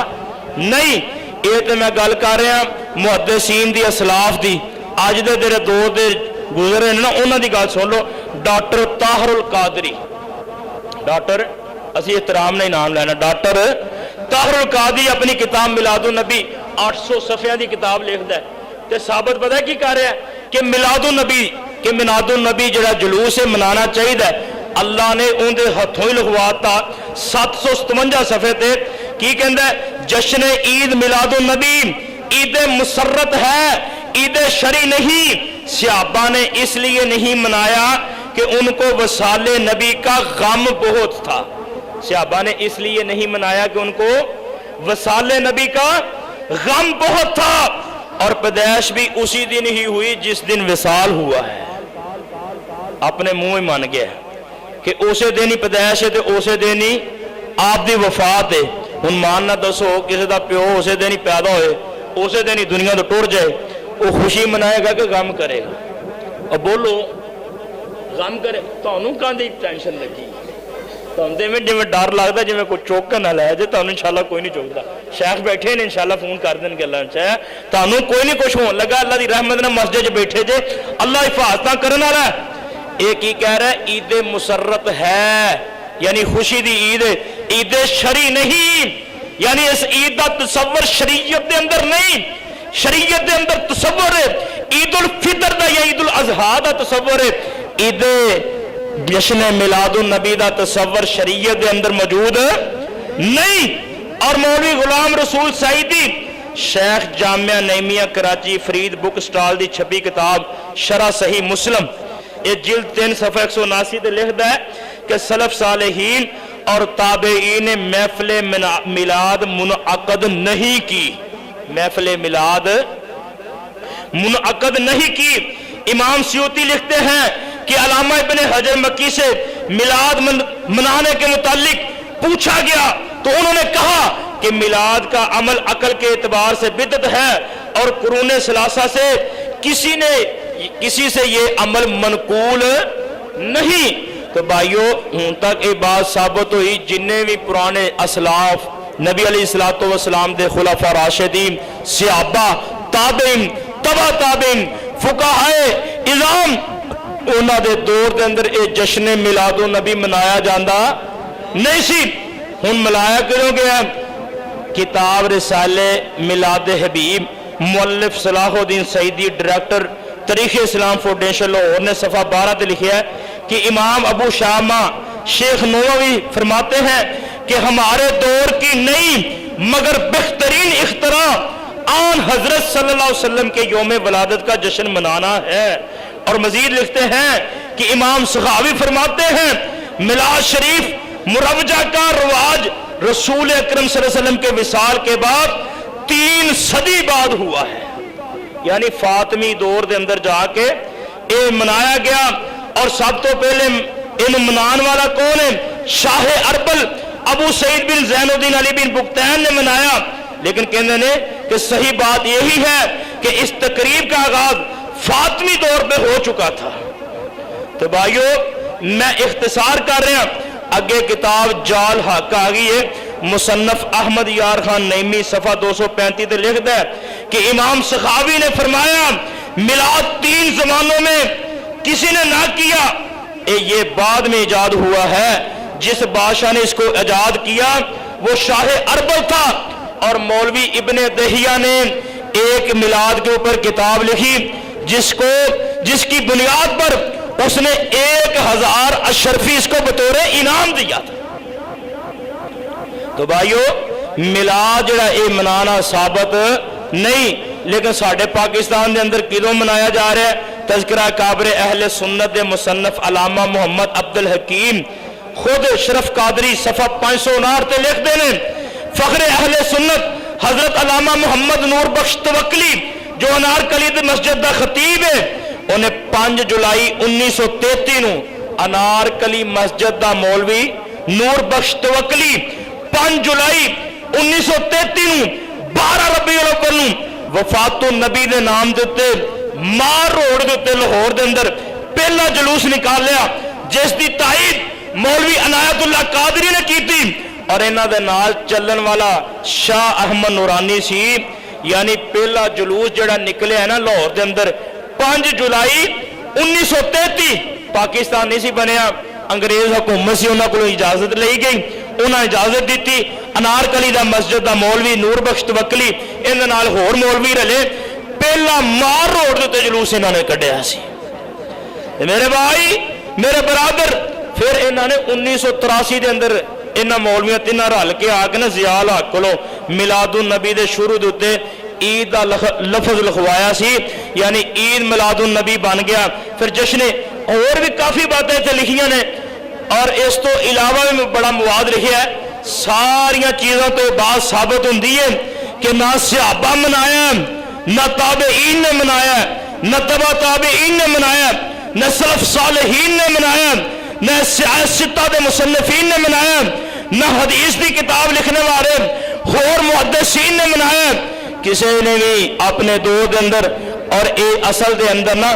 [SPEAKER 1] نہیں. یہ تو میں گل کر رہا محدثین دی اسلاف دی, اج دے تیرے دور دے گزرے نا انہاں دی گل سن لو. ڈاکٹر طاہر القادری, ڈاکٹر اسی احترام نہیں نام لینا, ڈاکٹر طاہر القادری اپنی کتاب میلاد النبی 800 صفحے دی کتاب لکھدا ہے تے ثابت پتہ کی کر رہا ہے کہ میلاد النبی جڑا جلوس ہے منانا چاہیے. اللہ نے ان دے ہتھوں ہی لکھواتا 757 صفحے تے کی کہندا ہے جشن عید میلاد النبی عید مسرت ہے, عید شرعی نہیں. صحابہ نے اس لیے نہیں منایا کہ ان کو وصال نبی کا غم بہت تھا. صحابہ نے اس لیے نہیں منایا کہ ان کو وصال نبی کا غم بہت تھا, اور پیدائش بھی اسی دن ہی ہوئی جس دن وصال ہوا ہے. اپنے منہ ہی مان گیا کہ اسے دن ہی پیدائش ہے تو اسے دن ہی آپ دی وفات ہے. ہن مان نہ دسو کسی دا پیو اسے دن ہی پیدا ہوئے اسے دن ہی دنیا تو ٹر جائے, وہ خوشی منائے گا کہ غم کرے گا؟ اب بولو غم کرے تانوں کاندی ٹینشن لگی, تاندے میں جویں ڈر لگدا جویں کوئی چوک نہ لے جے. تانوں انشاءاللہ کوئی نہیں چوکدا, شیخ بیٹھے نے انشاءاللہ فون کر دین گے اللہ چاہے. تانوں کوئی نہیں کچھ ہون لگا, اللہ دی رحمت نال مسجد وچ بیٹھے جے, اللہ حفاظتاں کرن والا ہے. ایک ہی کہہ رہا ہے عید مسرت ہے یعنی خوشی دی عید, عید شرعی نہیں. یعنی اس عید دا تصور شریعت دے اندر نہیں, شریعت دے اندر تصور ہے عید الفطر دا یا عید الاضحیٰ دا تصور ہے. عید جشن میلاد النبی دا تصور شریعت دے اندر موجود نہیں. اور مولوی غلام رسول سعیدی شیخ جامعہ نعیمیہ کراچی فرید بک سٹال دی چھپی کتاب شرح صحیح مسلم یہ جلد 3 صفحہ 179 تے لکھدا ہے کہ سلف صالحین اور تابعین نے محفل میلاد منعقد نہیں کی, محفل میلاد منعقد نہیں کی. امام سیوطی لکھتے ہیں کہ علامہ ابن حجر مکی سے میلاد منانے کے متعلق پوچھا گیا تو انہوں نے کہا کہ میلاد کا عمل عقل کے اعتبار سے بدعت ہے اور قرون ثلاثہ سے کسی سے یہ عمل منقول نہیں۔ تو بھائیو ہوں تک یہ بات ثابت ہوئی جننے بھی پرانے اسلاف نبی علیہ السلام دے خلفاء راشدین صحابہ تابعین تبع تابعین فقہائے اعظام انہاں دے دور دے اندر یہ جشن میلاد النبی منایا جاندہ نہیں سی۔ ہن ملایا کرو گیا کتاب رسالے میلاد حبیب مؤلف صلاح الدین سعیدی ڈائریکٹر تاریخ اسلام فاؤنڈیشن لاہور نے صفحہ 12 تے لکھا ہے کہ امام ابو شامہ شیخ نووی فرماتے ہیں کہ ہمارے دور کی نئی مگر بہترین اختراع آن حضرت صلی اللہ علیہ وسلم کے یوم ولادت کا جشن منانا ہے۔ اور مزید لکھتے ہیں کہ امام سخاوی فرماتے ہیں میلاد شریف مروجہ کا رواج رسول اکرم صلی اللہ علیہ وسلم کے وصال کے بعد 3 صدی بعد ہوا ہے، یعنی فاطمی دور دے اندر جا کے یہ منایا گیا۔ اور سب تو پہلے ان منان والا کون ہے؟ شاہ اربل ابو سعید بن زین الدین علی بن بختین نے منایا، لیکن کہنے نے کہ صحیح بات یہی ہے کہ اس تقریب کا آغاز فاطمی دور پہ ہو چکا تھا۔ تو بھائیو میں اختصار کر رہا ہوں، اگے کتاب جال حق آگئی ہے، مصنف احمد یار خان نعیمی صفحہ 235 تے لکھتا ہے کہ امام سخاوی نے فرمایا میلاد 3 زمانوں میں کسی نے نہ کیا، یہ بعد میں ایجاد ہوا ہے۔ جس بادشاہ نے اس کو ایجاد کیا وہ شاہ اربل تھا، اور مولوی ابن دہیہ نے ایک میلاد کے اوپر کتاب لکھی جس کی بنیاد پر اس نے 1000 اشرفی اس کو بطور انعام دیا تھا۔ تو بھائیو میلاد جڑا یہ منانا ثابت نہیں، لیکن ساڑھے پاکستان دے اندر کدوں منایا جا رہا ہے؟ تذکرہ کابر اہل سنت دے مصنف علامہ محمد عبدالحکیم خود شرف قادری صفحہ 559 تے لکھ دینے فخر اہل سنت حضرت علامہ محمد نور بخش توکلی جو انارکلی دے مسجد دا خطیب ہے، انہیں 5 جولائی 1933 نو انارکلی مسجد دا مولوی نور بخش توکلی 5 جولائی 1933 نو 12 ربیع الاول نو وفات النبی دے نام دیتے مار روڈ دیتے لاہور دے اندر پہلا جلوس نکال لیا، جس دی تائید مولوی عنایت اللہ قادری نے کی تھی، اور انہاں دے نال چلن والا شاہ احمد نورانی سی۔ یعنی پہلا جلوس جڑا نکلے ہے نا لاہور دے اندر 5 جولائی 1933، پاکستان نہیں سی بنیا، انگریز حکومت سی انہاں کو اجازت لئی گئی، انہاں اجازت دیتی، انارکلی دا مسجد دا مولوی نور بخش توکلی ان نال ہور مولوی رلے، پہلا مار روڈ دیتے جلوس انہاں نے کڈیا سی۔ میرے بھائی میرے برادر، پھر انہاں نے 1983 دے اندر انہاں مولویاں تیناں رل کے آ کے نا زیال حق کولو میلاد النبی دے شروع دیتے عید دا لفظ لکھوایا سی، یعنی عید میلاد النبی بن گیا۔ پھر جشن اور بھی کافی باتیں تھے لکھیاں نے، اور اس تو علاوہ میں بڑا مواد لکھیا ہے۔ ساریاں چیزوں تو بات ثابت ہوندی ہے کہ نہ صحابہ منایا، نہ تابعین نے منایا، نہ تبع تابعین نے منایا، نہ سلف صالحین نے منایا، نہ ستہ دے مصنفین نے منایا، نہ حدیث دی کتاب لکھنے والے اور محدثین نے منایا، کسی نے بھی اپنے دور دے اندر۔ اور اے اصل دے اندر نا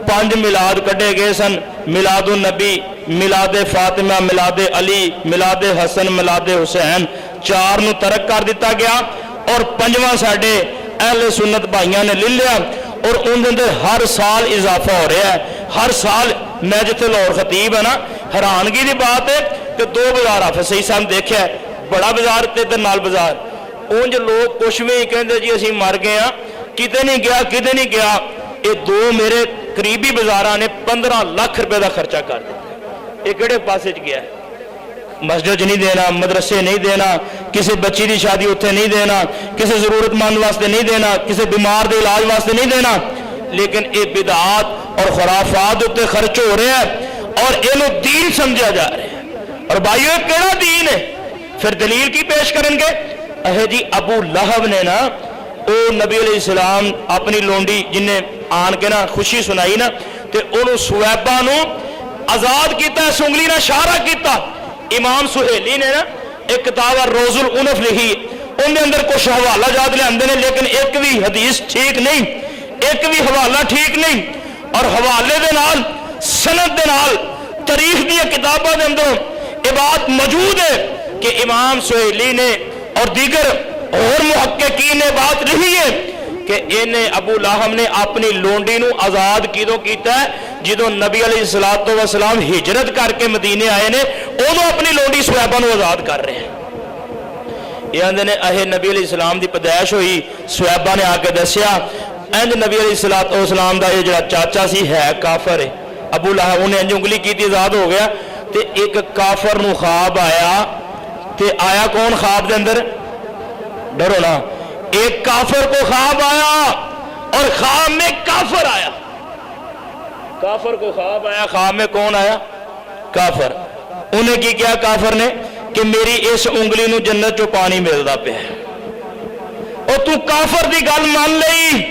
[SPEAKER 1] 5 میلاد کڈے گئے سن، میلاد النبی، میلاد فاطمہ، میلاد علی، میلاد حسن، میلاد حسین، 4 نو ترک کر دیتا گیا، اور 5واں ساڑھے اہل سنت بھائیاں نے لے لیا، اور ان اندر ہر سال اضافہ ہو رہا ہے۔ ہر سال میں جتے لاہور خطیب ہے نا، حیرانگی دی بات ہے کہ 2 بازار حافظ صحیح صاحب دیکھا ہے، بڑا بازار تے ادھر نال بازار، اونج لوگ کچھ بھی کہندے جی اسی مر گئے ہاں، کتے نہیں گیا کتے نہیں گیا۔ یہ 2 میرے قریبی بازاراں نے 15 لاکھ روپے دا خرچہ کر دیا۔ یہ کہڑے پاسے گیا ہے؟ مسجد نہیں دینا، مدرسے نہیں دینا، کسی بچی دی شادی اتنے نہیں دینا، کسی ضرورت مند واسطے نہیں دینا، کسی بیمار دے علاج واسطے نہیں دینا، لیکن یہ بدعات اور خرافات اتنے خرچ ہو رہے ہیں، اور انہوں دین سمجھا جا رہے ہیں۔ اور بھائیو کیڑا دین ہے؟ پھر دلیل کی پیش کریں گے؟ جی ابو لہب نے نا، او نبی علیہ السلام اپنی لونڈی جنہیں آن کے نا خوشی سنائی نا تے انہوں سویبہ نو آزاد کیتا ہے، سنگلی نہ اشارہ کیتا. امام سہیلی نے نا ایک کتاب روز العنف لکھی، ان دے اندر کچھ حوالہ جات لے آندے نے لیکن ایک بھی حدیث ٹھیک نہیں، ایک بھی حوالہ ٹھیک نہیں. اور حوالے دے نال سند دے نال تاریخ دی کتاباں دے اندر یہ بات موجود ہے کہ امام سہیلی نے اور دیگر اور محققین نے بات لکھی ہے کہ انہیں ابو لہب نے اپنی لونڈی نو آزاد کیدوں کیتا ہے جدوں نبی علیہ السلام ہجرت کر کے مدینے آئے نے ادوں اپنی لونڈی سویبہ نو آزاد کر رہے ہیں. یہ آندے نے اہے نبی علیہ السلام دی پیدائش ہوئی، سویبہ نے آ کے دسیا انج نبی علیہ السلام دا یہ جڑا چاچا سی ہے کافر ہے. ابو لہب انہیں انج انگلی کی تھی آزاد ہو گیا تے ایک کافر نو خواب آیا تے آیا کون خواب دے اندر؟ ڈرو نا، ایک کافر کو خواب آیا اور خواب میں کافر آیا. کافر کو خواب آیا، خواب میں کون آیا؟ کافر. انہیں کی کیا کافر نے کہ میری اس انگلی نو جنت جو پانی ملدا پیا ہے. اور تو کافر دی گل مان لئی،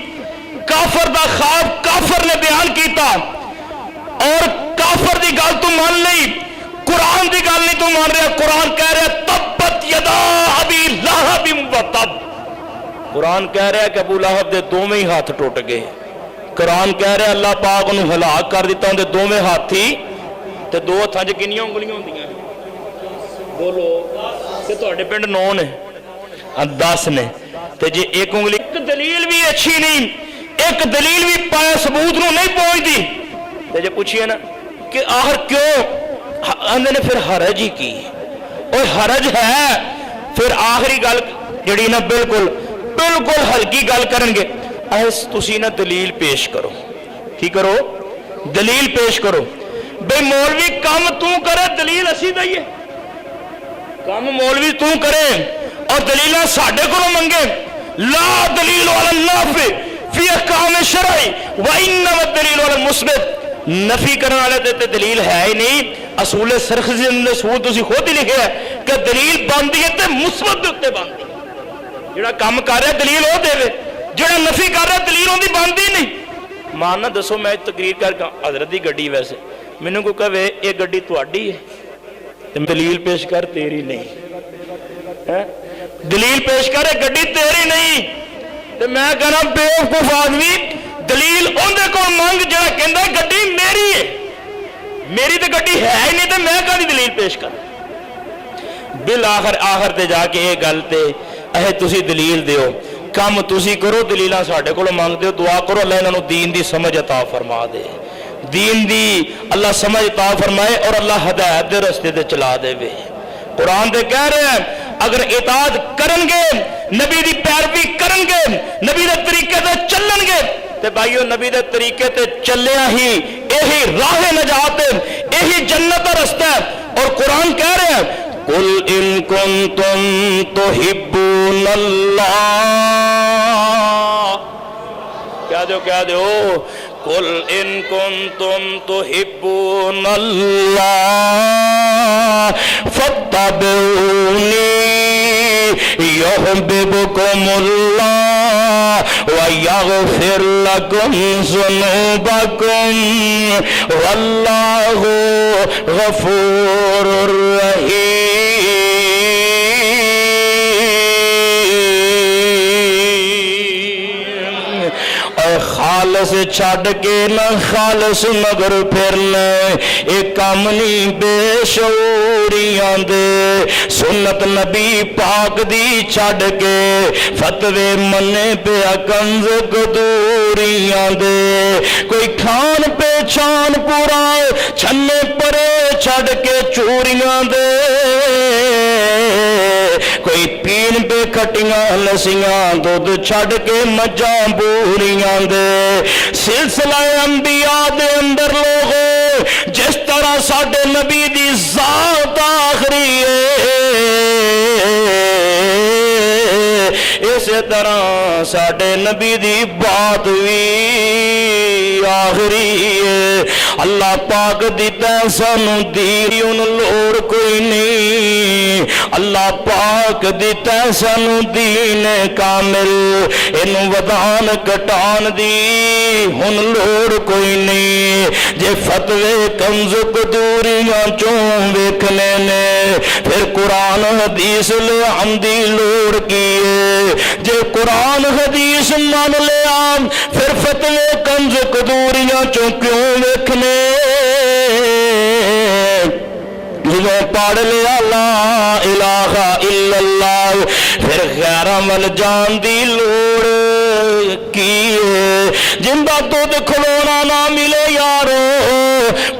[SPEAKER 1] کافر دا خواب کافر نے بیان کیتا اور کافر دی گل تو مان لئی، قرآن دی گل نہیں تو مان رہا. قرآن کہہ رہا تبت یدا ابی لہب وتب. قرآن کہہ رہا ہے کہ ابو لہب دے دوویں ہی ہاتھ ٹوٹ گئے. قرآن کہہ رہا ہے اللہ پاک انہوں ہلاک کر دیتا اندے دوویں ہاتھی تے دو ہتھاں وچ کنیاں انگلیاں ہوندیاں؟ بولو کہ تہاڈے پنڈ 9 نے 10 نے تے جی ایک انگلی. ایک دلیل بھی اچھی نہیں، ایک دلیل بھی پایا ثبوت نو نہیں پہنچتی تے جے پوچھئے نا کہ آخر کیوں اندے نے پھر حرج ہی کی. اور حرج ہے پھر آخری گل جڑی نا بالکل ہلکی گل کرن گے ایس تسی نا دلیل پیش کرو. کی کرو؟ دلیل پیش کرو. بے مولوی کام تو کرے دلیل اسی دئیے، کام مولوی تو کرے اور دلیلہ ساڑھے کو منگے. لا دلیل والا نافع فی احکام شرعی وَإِنَّمَا الدلیل والا مثبت. نفی کرنے والے تے دلیل ہے ہی نہیں. اصول سرخزی اندر اصول تسی خود ہی لکھے ہے کہ دلیل باندھی ہے تے مثبت دیتے باندھی. جڑا کام کر رہا دلیل ہو دے وے، جڑا نفی کر رہا دلیل ہوں دی باندھی نہیں. ماننا دسو میں تقریر کر کے حضرت دی گڈی ویسے میں کو کہے یہ گڈی تواڈی ہے، دلیل پیش کر تیری نہیں. دلیل پیش کر گڈی تیری نہیں. میں کہنا بے وقوف آدمی دلیل اندے کو منگ جڑا کہندا ہے گڈی میری ہے. میری تو گڈی ہے ہی نہیں تو میں کہاں دی دلیل پیش کر. بالآخر تے جا کے یہ گل تے اے تسی دلیل دیو، کام تسی کرو، دلیلاں ساڈے کولوں مانگ دیو. دعا کرو اللہ انہاں نوں دین دی سمجھ عطا فرما دے، دین دی اللہ سمجھ عطا فرمائے اور اللہ ہدایت دے رستے تے چلا دے وے. قرآن دے کہہ رہے ہیں اگر اطاعت کرن گے، نبی دی پیروی کرن گے، نبی دے طریقے تے چلن گے تے بھائیو نبی دے طریقے تے چلیا ہی یہی راہ نجات ہے، یہی جنت کا رستہ ہے. اور قرآن کہہ رہے ہیں قُلْ إِن كُنْتُمْ تُحِبُّونَ اللَّهَ. کیا دو قُلْ إِن كُنْتُمْ تُحِبُّونَ اللَّهَ فَاتَّبِعُونِي يُحْبِبْكُمُ اللَّهُ وَيَغْفِرْ لَكُمْ ذُنُوبَكُمْ وَاللَّهُ غَفُورٌ رَحِيمٌ. خالص چھڑ کے نہ خالص مگر پھرنا ایک کام نہیں بے شعوریاں دے. سنت نبی پاک دی چھڑ کے فتوے منے پہ کنز قدوریاں دے. کوئی کھان پہ چھان پورا چھنے پرے چھڑ کے چوریاں دے. کوئی پین پہ کھٹیاں لسیاں دودھ چھڑ کے مجاں بوریاں دے. سلسلہ انبیاء دے اندر لوگوں جس طرح ساڑھے نبی دی ذات آخری ہے اسی طرح ساڑھے نبی دی بات بھی آخری ہے اللہ پاک دیتا سانو دین ان لوڑ کوئی نہیں اللہ پاک دیتا سانو دین کامل انو ودان کٹان دی ہن لوڑ کوئی نہیں جے فتوے کنز قدوریاں چون ویکھنے نے پھر قرآن حدیث لے عمدی لوڑ کیے جے قرآن حدیث مان لے آم پھر فتوے کنز قدوریاں چون کیوں ویکھنے جنہوں پڑھ لیا لا الہ الا اللہ پھر غیرہ مل جان دی لوڑ کیے جن دا تو کھلونا نہ ملے یارو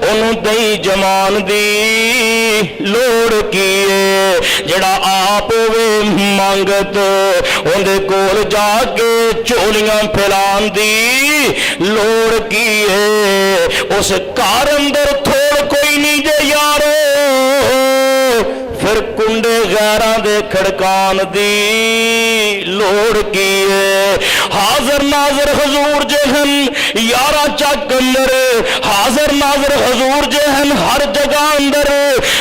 [SPEAKER 1] انہوں دئی جمان دی لوڑ کیے جڑا آپ ہوئے مانگت اندے کول جا کے چولیاں پھیلان دی لوڑ کیے اس کار اندر تھوڑ کوئی نہیں جے یارو پھر کنڈے غیران دے کھڑکان دی لوڑ کیے حاضر ناظر حضور جہن یارہ چک اندر حاضر ناظر حضور جہن ہر جگہ اندر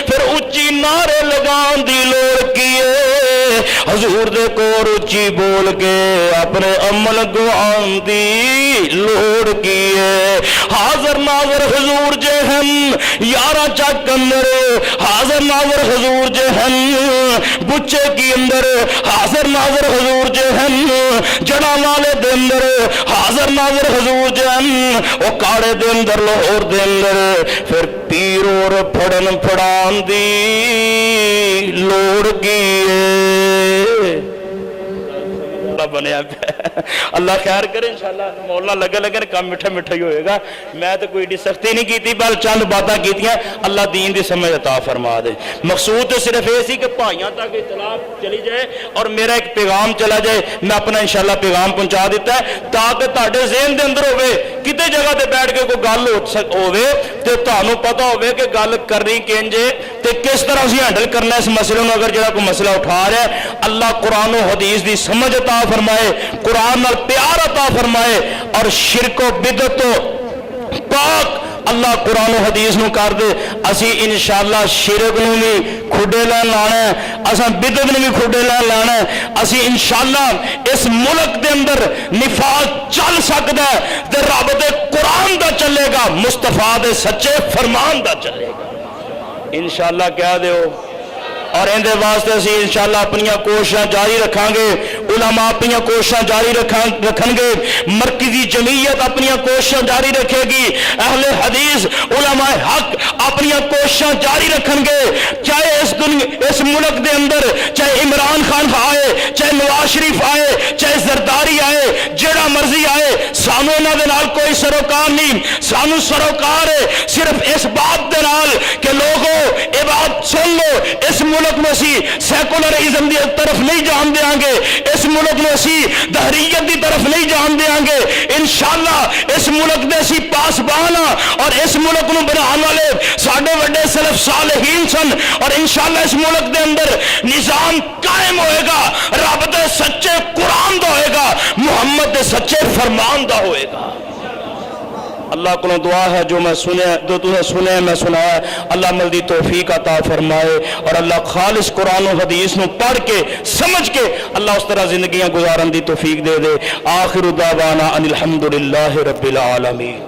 [SPEAKER 1] پھر اچھی نعرے لگان دی لوڑ کیے حضور دے کور اچھی بول کے اپنے عمل گوان دی لوڑ کیے حاضر ناظر حضور جہن یارہ چک اندر حاضر ناظر حضور جہن بچے کی اندر حاضر ناظر حضور جہن جڑا والے دے اندر حاضر ناظر حضور جہن او کاڑے دے اندر لاہور دے اندر پھر پیر اور پھڑن پھڑان دی لوڑ کیے بنیا اللہ خیر کرے انشاءاللہ مولا لگے لگے کام مٹھا مٹھا ہی ہوئے گا میں تو کوئی سختی نہیں کی تھی بل چند باتاں کی تھی اللہ دین دی سمجھ عطا فرما دے مقصود تو صرف ایسی کہ بھائیاں تک اطلاع چلی جائے اور میرا ایک پیغام چلا جائے میں اپنا انشاءاللہ پیغام پہنچا دیتا ہے تاکہ تہاڈے ذہن دے اندر ہوئے کتے جگہ تے بیٹھ کے کوئی گل ہوئے تے تہانوں پتہ ہوئے کہ گل کرنی کینجے تے کس طرح اسی ہینڈل کرنا اس مسئلے نو اگر جڑا کوئی مسئلہ اٹھا رہا ہے اللہ قرآن و حدیث دی سمجھ عطا فرمائے قرآن نال پیار عطا فرمائے اور شرک و بدعت و پاک اللہ قرآن و حدیث نو کر دے اسی انشاءاللہ شرک نو بھی کھڈے لین لانا ہے اساں بدعت نو بھی کھڈے لین لانا ہے اسی انشاءاللہ اس ملک دے اندر نفاذ چل سکدا ہے تے رب دے قرآن دا چلے گا مصطفی دے سچے فرمان دا چلے گا انشاءاللہ کہہ دیو اور اندے واسطے اسی انشاءاللہ اپنیاں کوششاں جاری رکھاں گے علماء اپنیاں کوششاں جاری رکھن گے مرکزی جمعیت اپنیاں کوششاں جاری رکھے گی اہل حدیث علماء حق اپنیاں کوششاں جاری رکھن گے چاہے اس ملک دے اندر چاہے عمران خان آئے چاہے نواز شریف آئے چاہے زرداری آئے جڑا مرضی آئے سانو انہاں دے نال کوئی سروکار نہیں سانو سروکار ہے صرف اس بات دے نال کہ لوگوں اے بات سن لو اس ملک میں اسی سیکولرزم دی طرف نہیں جان دیاں گے اس ملک میں اسی دہریت دی طرف نہیں جان دیاں گے انشاءاللہ اس ملک دے اسی پاسبان اور اس ملک نو بنانے والے ساڈے وڈے سلف صالحین سن اور انشاءاللہ اس ملک دے اندر نظام قائم ہوئے گا رب دے سچے قرآن دا ہوئے گا محمد دے سچے فرمان دا ہوئے گا اللہ کو دعا ہے جو میں سنے میں سنایا اللہ ملدی توفیق عطا فرمائے اور اللہ خالص قرآن و حدیث نو پڑھ کے سمجھ کے اللہ اس طرح زندگیاں گزارن دی توفیق دے دے آخر دعوانا ان الحمدللہ رب العالمین